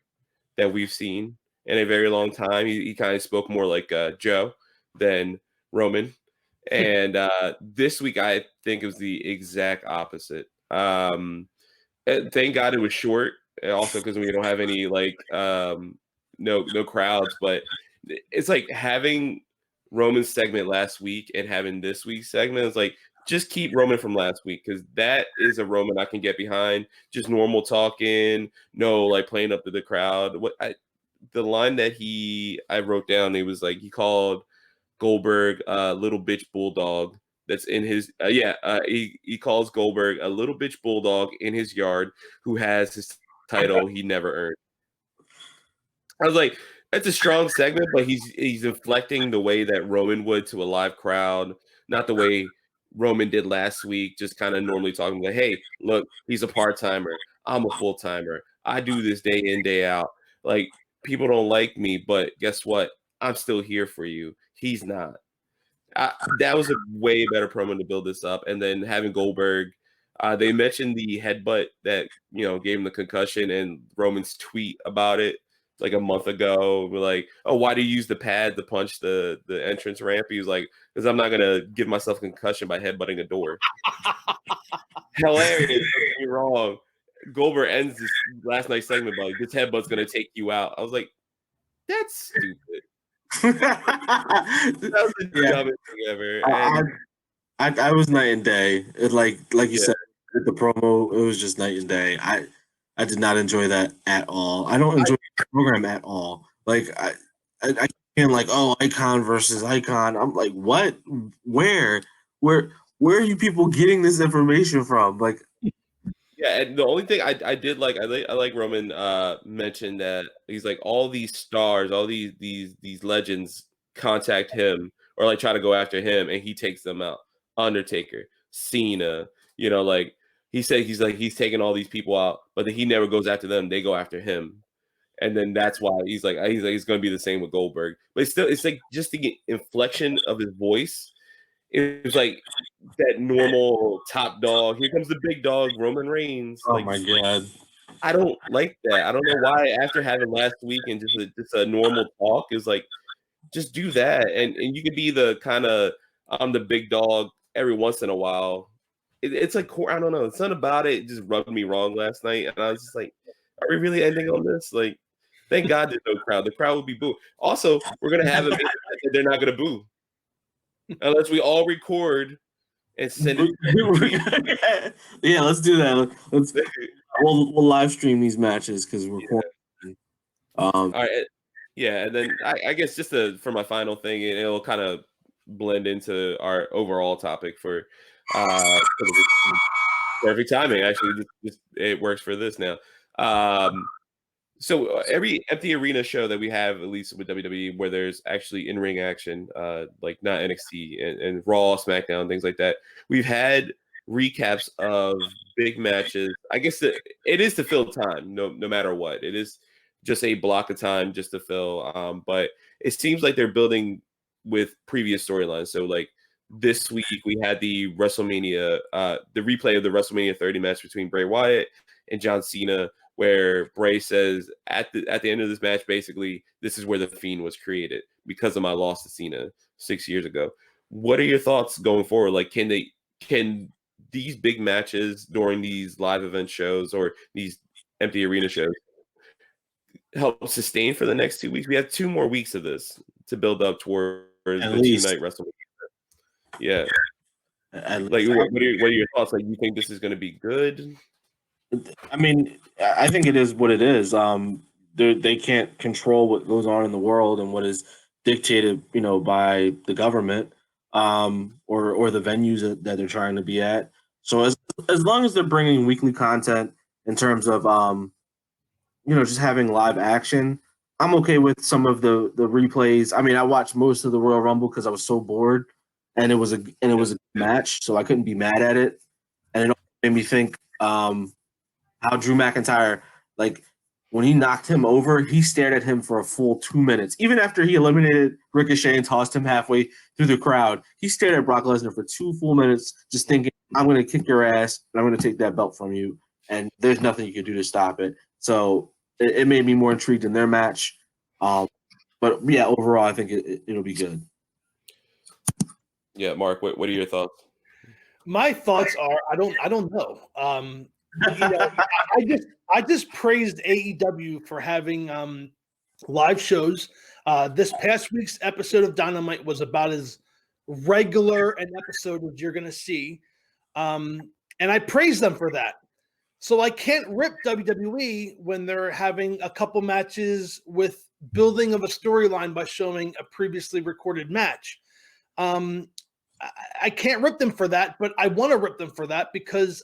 that we've seen in a very long time. He kind of spoke more like Joe than Roman. And this week I think it was the exact opposite. Thank God it was short, also because we don't have any like no crowds. But it's like having Roman's segment last week and having this week's segment is like just keep Roman from last week because that is a Roman I can get behind. Just normal talking, no like playing up to the crowd. The line that I wrote down, it was like he called Goldberg little bitch bulldog. That's in his he calls Goldberg a little bitch bulldog in his yard who has his title he never earned. I was like, that's a strong segment, but he's inflecting the way that Roman would to a live crowd, not the way Roman did last week, just kind of normally talking like, hey, look, he's a part-timer. I'm a full-timer. I do this day in, day out. Like, people don't like me, but guess what? I'm still here for you. He's not. That was a way better promo to build this up. And then having Goldberg, they mentioned the headbutt that, gave him the concussion and Roman's tweet about it like a month ago. We're like, oh, why do you use the pad to punch the entrance ramp? He was like, because I'm not going to give myself a concussion by headbutting a door. Hilarious. Don't get me wrong. Goldberg ends this last night's segment by like, this headbutt's going to take you out. I was like, that's stupid. That was the dumbest thing ever. I was night and day. Like you said, the promo, it was just night and day. I did not enjoy that at all. I don't enjoy the program at all. Like I can't like, oh, icon versus icon. I'm like, what? Where are you people getting this information from? Like, yeah, and the only thing I did like, I like Roman mentioned that he's like all these stars, all these legends contact him or like try to go after him, and he takes them out. Undertaker, Cena, like he said he's taking all these people out, but then he never goes after them. They go after him, and then that's why he's going to be the same with Goldberg. But it's like just the inflection of his voice. It was like that normal top dog. Here comes the big dog, Roman Reigns. Oh like, my God. I don't like that. I don't know why. After having last week and just a normal talk is like, just do that, and you could be the kind of I'm the big dog every once in a while. It's like I don't know. Something about it just rubbed me wrong last night, and I was just like, are we really ending on this? Like, thank God there's no crowd. The crowd would be booing. Also, we're gonna have a that they're not gonna boo unless we all record and send it. Yeah, let's do that. We'll live stream these matches because we're all right. Yeah, and then I guess just for my final thing, it'll kind of blend into our overall topic for perfect timing. Actually, just it works for this now. So every empty arena show that we have, at least with WWE, where there's actually in-ring action, like not NXT and Raw, SmackDown, things like that, we've had recaps of big matches. I guess it is to fill time, no matter what. It is just a block of time just to fill. But it seems like they're building with previous storylines. So like this week we had the WrestleMania, the replay of the WrestleMania 30 match between Bray Wyatt and John Cena, where Bray says at the end of this match, basically, this is where the Fiend was created because of my loss to Cena 6 years ago. What are your thoughts going forward? Like, can these big matches during these live event shows or these empty arena shows help sustain for the next 2 weeks? We have 2 more weeks of this to build up towards the 2-night WrestleMania. Yeah. Like, what are your thoughts? Like, you think this is going to be good? I mean, I think it is what it is. They can't control what goes on in the world and what is dictated, by the government, or the venues that they're trying to be at. So as long as they're bringing weekly content in terms of, just having live action, I'm okay with some of the replays. I mean, I watched most of the Royal Rumble because I was so bored, and it was a match, so I couldn't be mad at it, and it made me think. How Drew McIntyre, like, when he knocked him over, he stared at him for a full 2 minutes. Even after he eliminated Ricochet and tossed him halfway through the crowd, he stared at Brock Lesnar for 2 full minutes, just thinking, I'm going to kick your ass, and I'm going to take that belt from you, and there's nothing you can do to stop it. So it made me more intrigued in their match. But, yeah, overall, I think it'll be good. Yeah, Mark, what are your thoughts? My thoughts are I don't know. I just praised AEW for having live shows. This past week's episode of Dynamite was about as regular an episode as you're going to see, and I praise them for that. So I can't rip WWE when they're having a couple matches with building of a storyline by showing a previously recorded match. I can't rip them for that, but I want to rip them for that because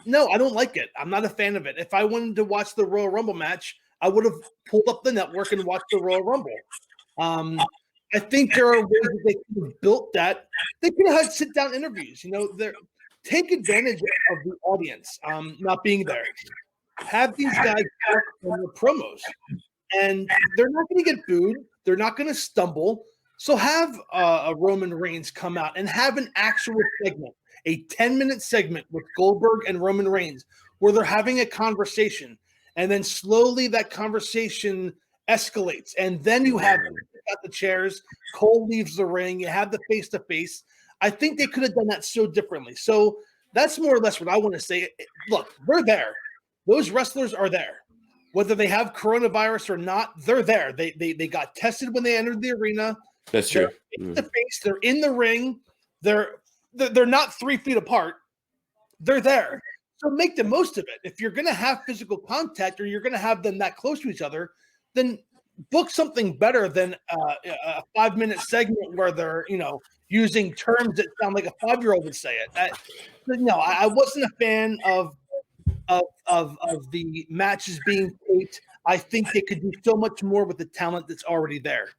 no, I don't like it. I'm not a fan of it. If I wanted to watch the Royal Rumble match, I would have pulled up the network and watched the Royal Rumble. I think there are ways that they could have built that. They could have had sit-down interviews. Take advantage of the audience not being there. Have these guys talk on their promos, and they're not going to get booed. They're not going to stumble. So have a Roman Reigns come out and have an actual segment, a 10-minute segment with Goldberg and Roman Reigns where they're having a conversation, and then slowly that conversation escalates, and then you have the chairs, Cole leaves the ring, you have the face-to-face. I think they could have done that so differently. So that's more or less what I want to say. Look, they're there. Those wrestlers are there. Whether they have coronavirus or not, they're there. They got tested when they entered the arena. That's true. They're in the ring. They're not 3 feet apart. They're there. So make the most of it. If you're going to have physical contact or you're going to have them that close to each other, then book something better than a 5-minute segment where they're using terms that sound like a 5-year-old would say it. I wasn't a fan of the matches being taped. I think they could do so much more with the talent that's already there.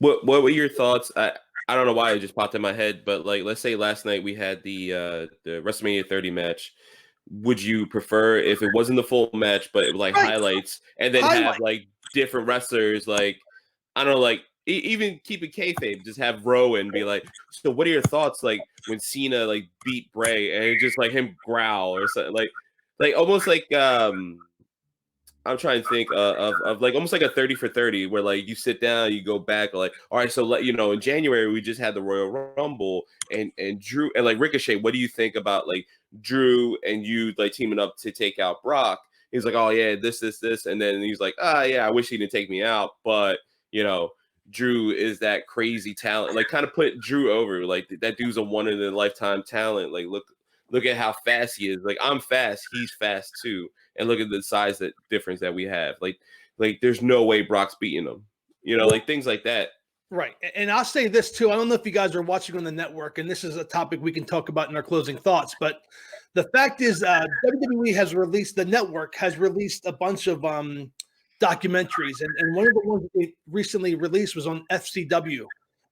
What were your thoughts? I don't know why it just popped in my head, but like, let's say last night we had the WrestleMania 30 match. Would you prefer if it wasn't the full match, but like highlights, and then have like different wrestlers, like, I don't know, like even keep it kayfabe, just have Rowan be like, so what are your thoughts, like when Cena like beat Bray and just like him growl or something, like almost like I'm trying to think of like almost like a 30 for 30 where like you sit down, you go back like, all right, so let you know in January we just had the Royal Rumble and Drew and like Ricochet. What do you think about like Drew and you like teaming up to take out Brock? He's like, oh yeah, this, and then he's like, yeah, I wish he didn't take me out, but you know, Drew is that crazy talent. Like kind of put Drew over. Like that dude's a one in a lifetime talent. Like look at how fast he is. Like I'm fast, he's fast too. And look at the size that difference that we have. Like there's no way Brock's beating him. You know, like things like that. Right. And I'll say this too. I don't know if you guys are watching on the network, and this is a topic we can talk about in our closing thoughts, but the fact is WWE has released, the network has released a bunch of documentaries. And one of the ones that they recently released was on FCW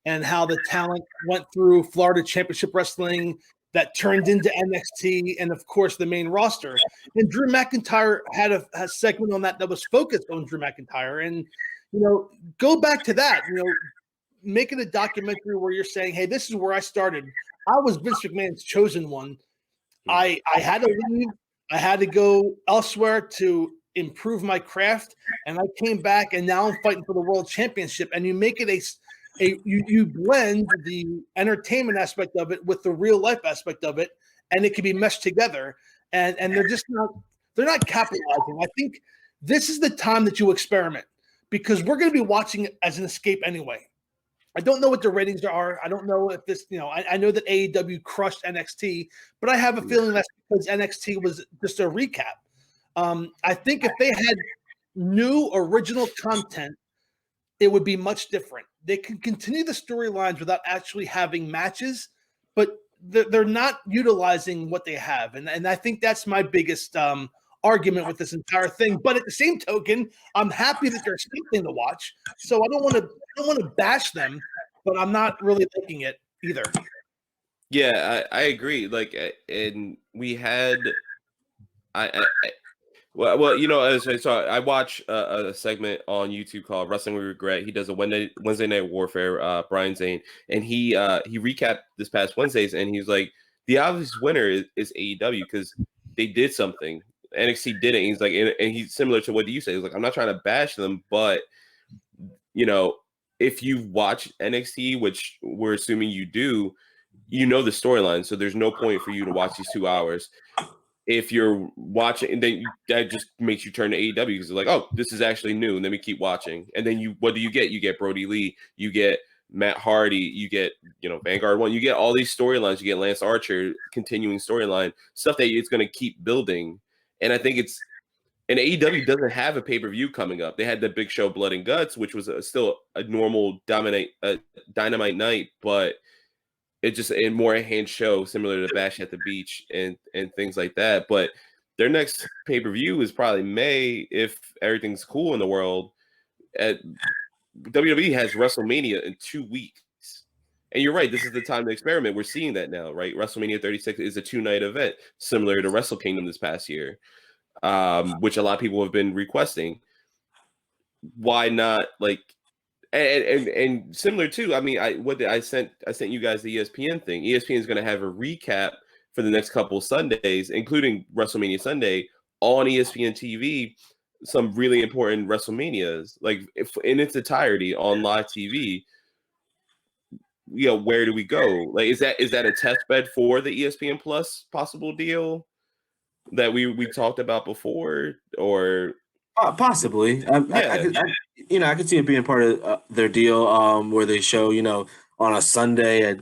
and how the talent went through Florida Championship Wrestling that turned into NXT and, of course, the main roster. And Drew McIntyre had a segment on that was focused on Drew McIntyre. And, you know, go back to that, you know, making a documentary where you're saying, hey, this is where I started. I was Vince McMahon's chosen one. I had to leave. I had to go elsewhere to improve my craft, and I came back, and now I'm fighting for the world championship. And you make it you blend the entertainment aspect of it with the real life aspect of it, and it can be meshed together. And they're not capitalizing. I think this is the time that you experiment, because we're going to be watching it as an escape anyway. I don't know what the ratings are. I don't know if this, you know, I know that AEW crushed NXT, but I have a feeling that's because NXT was just a recap. I think if they had new original content, it would be much different. They can continue the storylines without actually having matches, but they're not utilizing what they have. And I think that's my biggest argument with this entire thing. But at the same token, I'm happy that there's something to watch. So I don't want to bash them, but I'm not really liking it either. Yeah, I agree. Like, and we had, well, you know, as I saw, I watch a segment on YouTube called Wrestling We Regret. He does a Wednesday Night Warfare, Brian Zane, and he recapped this past Wednesdays, and he's like, the obvious winner is AEW because they did something. NXT didn't. He's like, and he's similar to what you say. He's like, I'm not trying to bash them, but you know, if you watch NXT, which we're assuming you do, you know the storyline. So there's no point for you to watch these 2 hours. If you're watching, and then that just makes you turn to AEW because they're like, oh, this is actually new. And then we keep watching. And then what do you get? You get Brody Lee, you get Matt Hardy, you get, you know, Vanguard One, you get all these storylines, you get Lance Archer, continuing storyline, stuff that it's going to keep building. And I think and AEW doesn't have a pay-per-view coming up. They had the big show Blood and Guts, which was still a normal Dynamite night, but it's just a more hand show similar to Bash at the Beach and things like that. But their next pay-per-view is probably May if everything's cool in the world. WWE has WrestleMania in 2 weeks. And you're right, this is the time to experiment. We're seeing that now, right? WrestleMania 36 is a 2-night event, similar to Wrestle Kingdom this past year, which a lot of people have been requesting. Why not, like, and similar to, I mean, I sent you guys the ESPN thing. ESPN is going to have a recap for the next couple Sundays, including WrestleMania Sunday on ESPN TV. Some really important WrestleManias, like in its entirety on live TV. You know, where do we go? Like, is that a test bed for the ESPN Plus possible deal that we talked about before, or possibly? I could see it being part of their deal, where they show, you know, on a Sunday at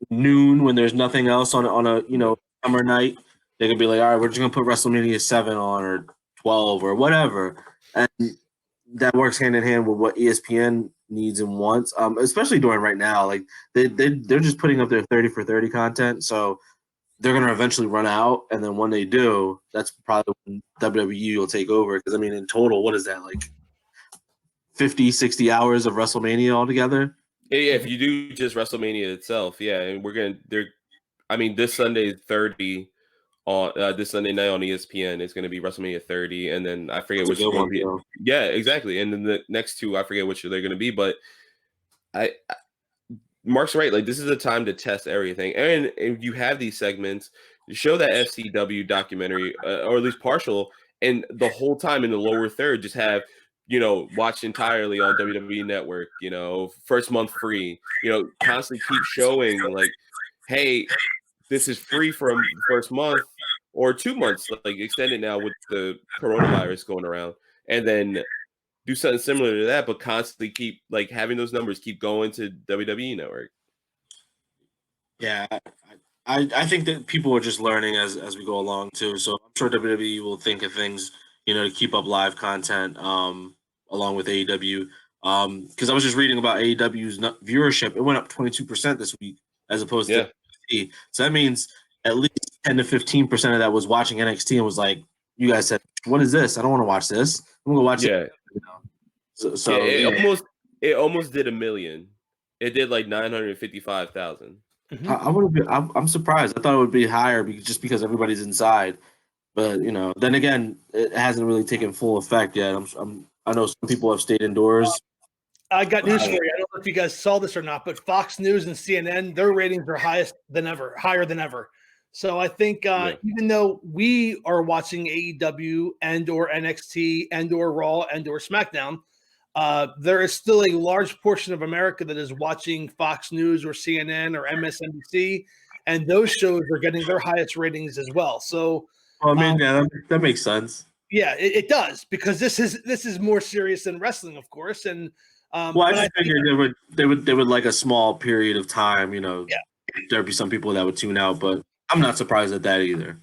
noon when there's nothing else on a you know, summer night, they could be like, all right, we're just gonna put WrestleMania 7 on, or 12 or whatever, and that works hand in hand with what ESPN needs and wants, especially during right now. Like they're just putting up their 30 for 30 content, so they're going to eventually run out, and then when they do, that's probably when WWE will take over. Because, I mean, in total, what is that, like 50, 60 hours of WrestleMania altogether? Yeah, if you do just WrestleMania itself, yeah, and this Sunday is 30 on this Sunday night on ESPN. It's going to be WrestleMania 30, and then I forget which one. Yeah, exactly. And then the next two, I forget which they're going to be, but Mark's right. Like, this is a time to test everything, and you have these segments. Show that FCW documentary, or at least partial, and the whole time in the lower third, just have, watch entirely on WWE Network, first month free, constantly keep showing like, hey, this is free from the first month or 2 months, like extended now with the coronavirus going around, and then do something similar to that, but constantly keep like having those numbers keep going to WWE Network. Yeah, I think that people are just learning as we go along too. So I'm sure WWE will think of things, to keep up live content along with AEW. Because I was just reading about AEW's viewership. It went up 22% this week as opposed to NXT. So that means at least 10 to 15% of that was watching NXT and was like, you guys said, what is this? I don't want to watch this. I'm gonna watch it. So it almost did 1 million. It did like 955,000. Mm-hmm. I'm surprised. I thought it would be higher just because everybody's inside. But then again, it hasn't really taken full effect yet. I know some people have stayed indoors. I got news for you. I don't know if you guys saw this or not, but Fox News and CNN, their ratings are higher than ever. So I think even though we are watching AEW and or NXT and or Raw and or SmackDown, there is still a large portion of America that is watching Fox News or CNN or MSNBC, and those shows are getting their highest ratings as well. So, that makes sense. Yeah, it does, because this is more serious than wrestling, of course. And I just figured they would like a small period of time. There'd be some people that would tune out, but I'm not surprised at that either.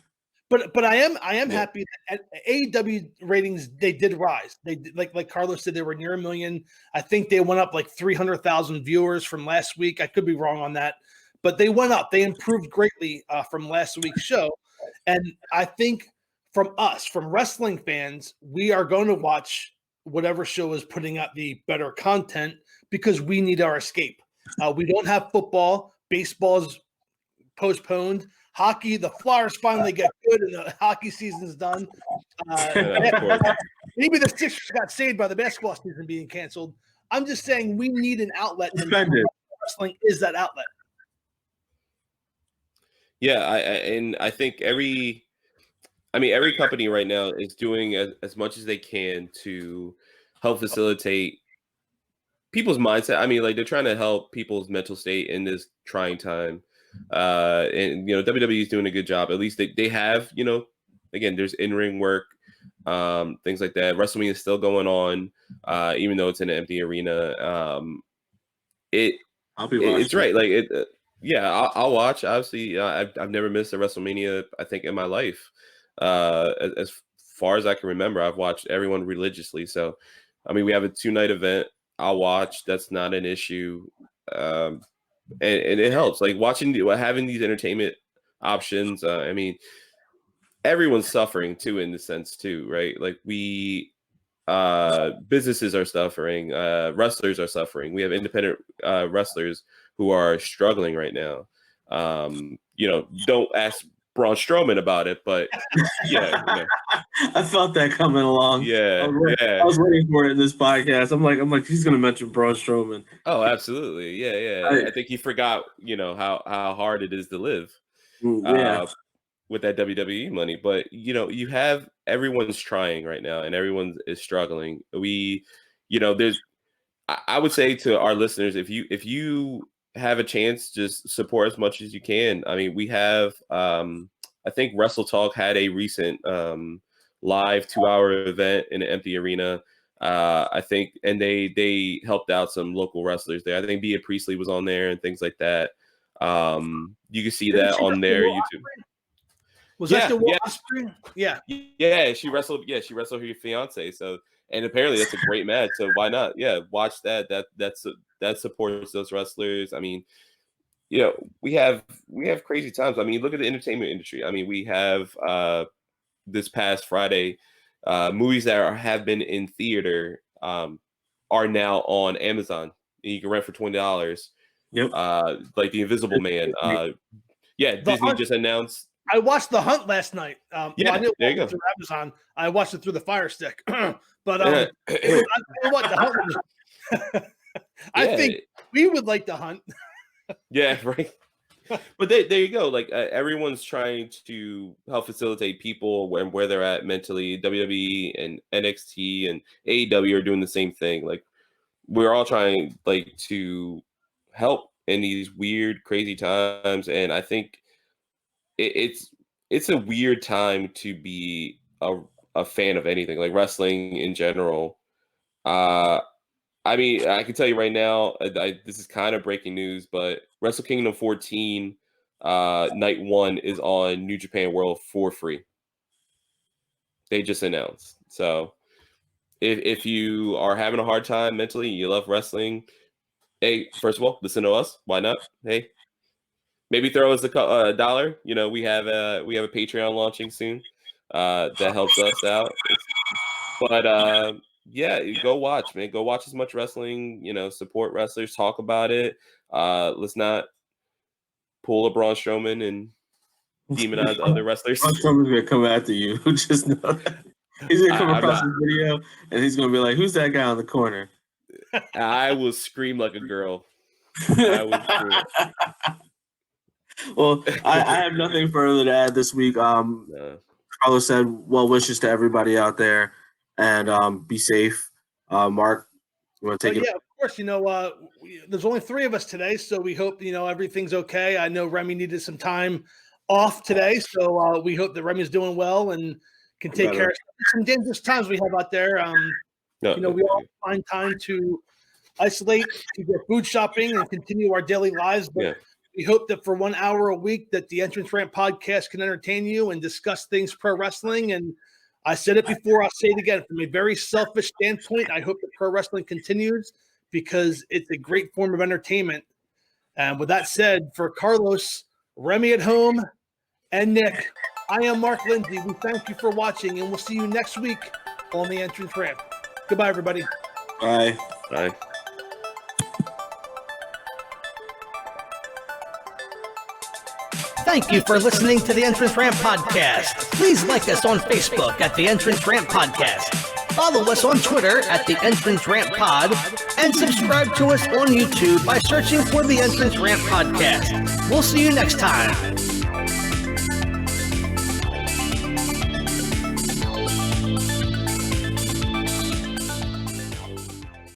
But I am happy that AEW ratings, they did rise. They did, like Carlos said, they were near 1 million. I think they went up like 300,000 viewers from last week. I could be wrong on that, but they went up. They improved greatly from last week's show. And I think from wrestling fans, we are going to watch whatever show is putting out the better content because we need our escape. We don't have football. Baseball's postponed. Hockey, the Flyers finally get good and the hockey season's done. Maybe the Sixers got saved by the basketball season being canceled. I'm just saying we need an outlet, and wrestling is that outlet. Yeah, I think every company right now is doing as much as they can to help facilitate people's mindset. I mean, like, they're trying to help people's mental state in this trying time. And WWE is doing a good job. At least they have, again, there's in-ring work, things like that. WrestleMania is still going on, even though it's in an empty arena. I'll be watching. It's right. Like I'll watch. Obviously, I've never missed a WrestleMania, I think, in my life. As far as I can remember, I've watched everyone religiously. So, I mean, we have a 2-night event. I'll watch. That's not an issue. And it helps, like having these entertainment options. I mean, everyone's suffering too, in the sense too, right? Like businesses are suffering, wrestlers are suffering. We have independent wrestlers who are struggling right now. Don't ask Braun Strowman about it, but I felt that coming along. I was waiting for it in this podcast. I'm like, he's gonna mention Braun Strowman. Oh, absolutely, yeah. I think he forgot, how hard it is to live, with that WWE money. But you have everyone's trying right now, and everyone is struggling. I would say to our listeners, if you have a chance, just support as much as you can. I mean, we have, I think Wrestle Talk had a recent live 2-hour event in an empty arena. I think, and they helped out some local wrestlers there. I think Bea Priestley was on there and things like that. You can see that on their YouTube. Was that the Osprey? Yeah. Yeah, she wrestled her fiance. So, and apparently that's a great match. So why not? Yeah, watch that. That supports those wrestlers. I mean, we have crazy times. I mean, look at the entertainment industry. I mean, we have this past Friday, movies that have been in theater are now on Amazon. You can rent for $20. Yep. Like The Invisible Man. Disney just announced. I watched The Hunt last night. There you go. Through Amazon. I watched it through the Fire Stick. But I tell you what, The Hunt I think we would like The Hunt. Yeah, right. But there you go. Like everyone's trying to help facilitate people where they're at mentally. WWE and NXT and AEW are doing the same thing. Like we're all trying like to help in these weird, crazy times. And I think it's a weird time to be a fan of anything, like wrestling in general. I mean, I can tell you right now, this is kind of breaking news, but Wrestle Kingdom 14 night 1 is on New Japan World for free. They just announced. So if you are having a hard time mentally, you love wrestling, hey, first of all, listen to us. Why not? Hey, maybe throw us a $1. You know, we have a Patreon launching soon that helps us out. But yeah, go watch, man. Go watch as much wrestling. You know, support wrestlers, talk about it. Let's not pull a Braun Strowman and demonize other wrestlers. Braun Strowman's gonna come after you. Just know that. He's gonna come across the video and he's gonna be like, "Who's that guy on the corner?" I will scream like a girl. I will scream. Well, I have nothing further to add this week. Carlos said well wishes to everybody out there, and be safe. Mark, you want to take it? Yeah, of course. You know, there's only 3 of us today, so we hope everything's okay. I know Remy needed some time off today, so we hope that Remy's doing well and can take care of some dangerous times we have out there. We all find time to isolate, to go food shopping, and continue our daily lives. But we hope that for 1 hour a week that the Entrance Ramp podcast can entertain you and discuss things pro wrestling. And I said it before, I'll say it again. From a very selfish standpoint, I hope that pro wrestling continues because it's a great form of entertainment. And with that said, for Carlos, Remy at home, and Nick, I am Mark Lindsay. We thank you for watching, and we'll see you next week on the Entrance Ramp. Goodbye, everybody. Bye. Bye. Thank you for listening to the Entrance Ramp Podcast. Please like us on Facebook at the Entrance Ramp Podcast. Follow us on Twitter at the Entrance Ramp Pod, and subscribe to us on YouTube by searching for the Entrance Ramp Podcast. We'll see you next time.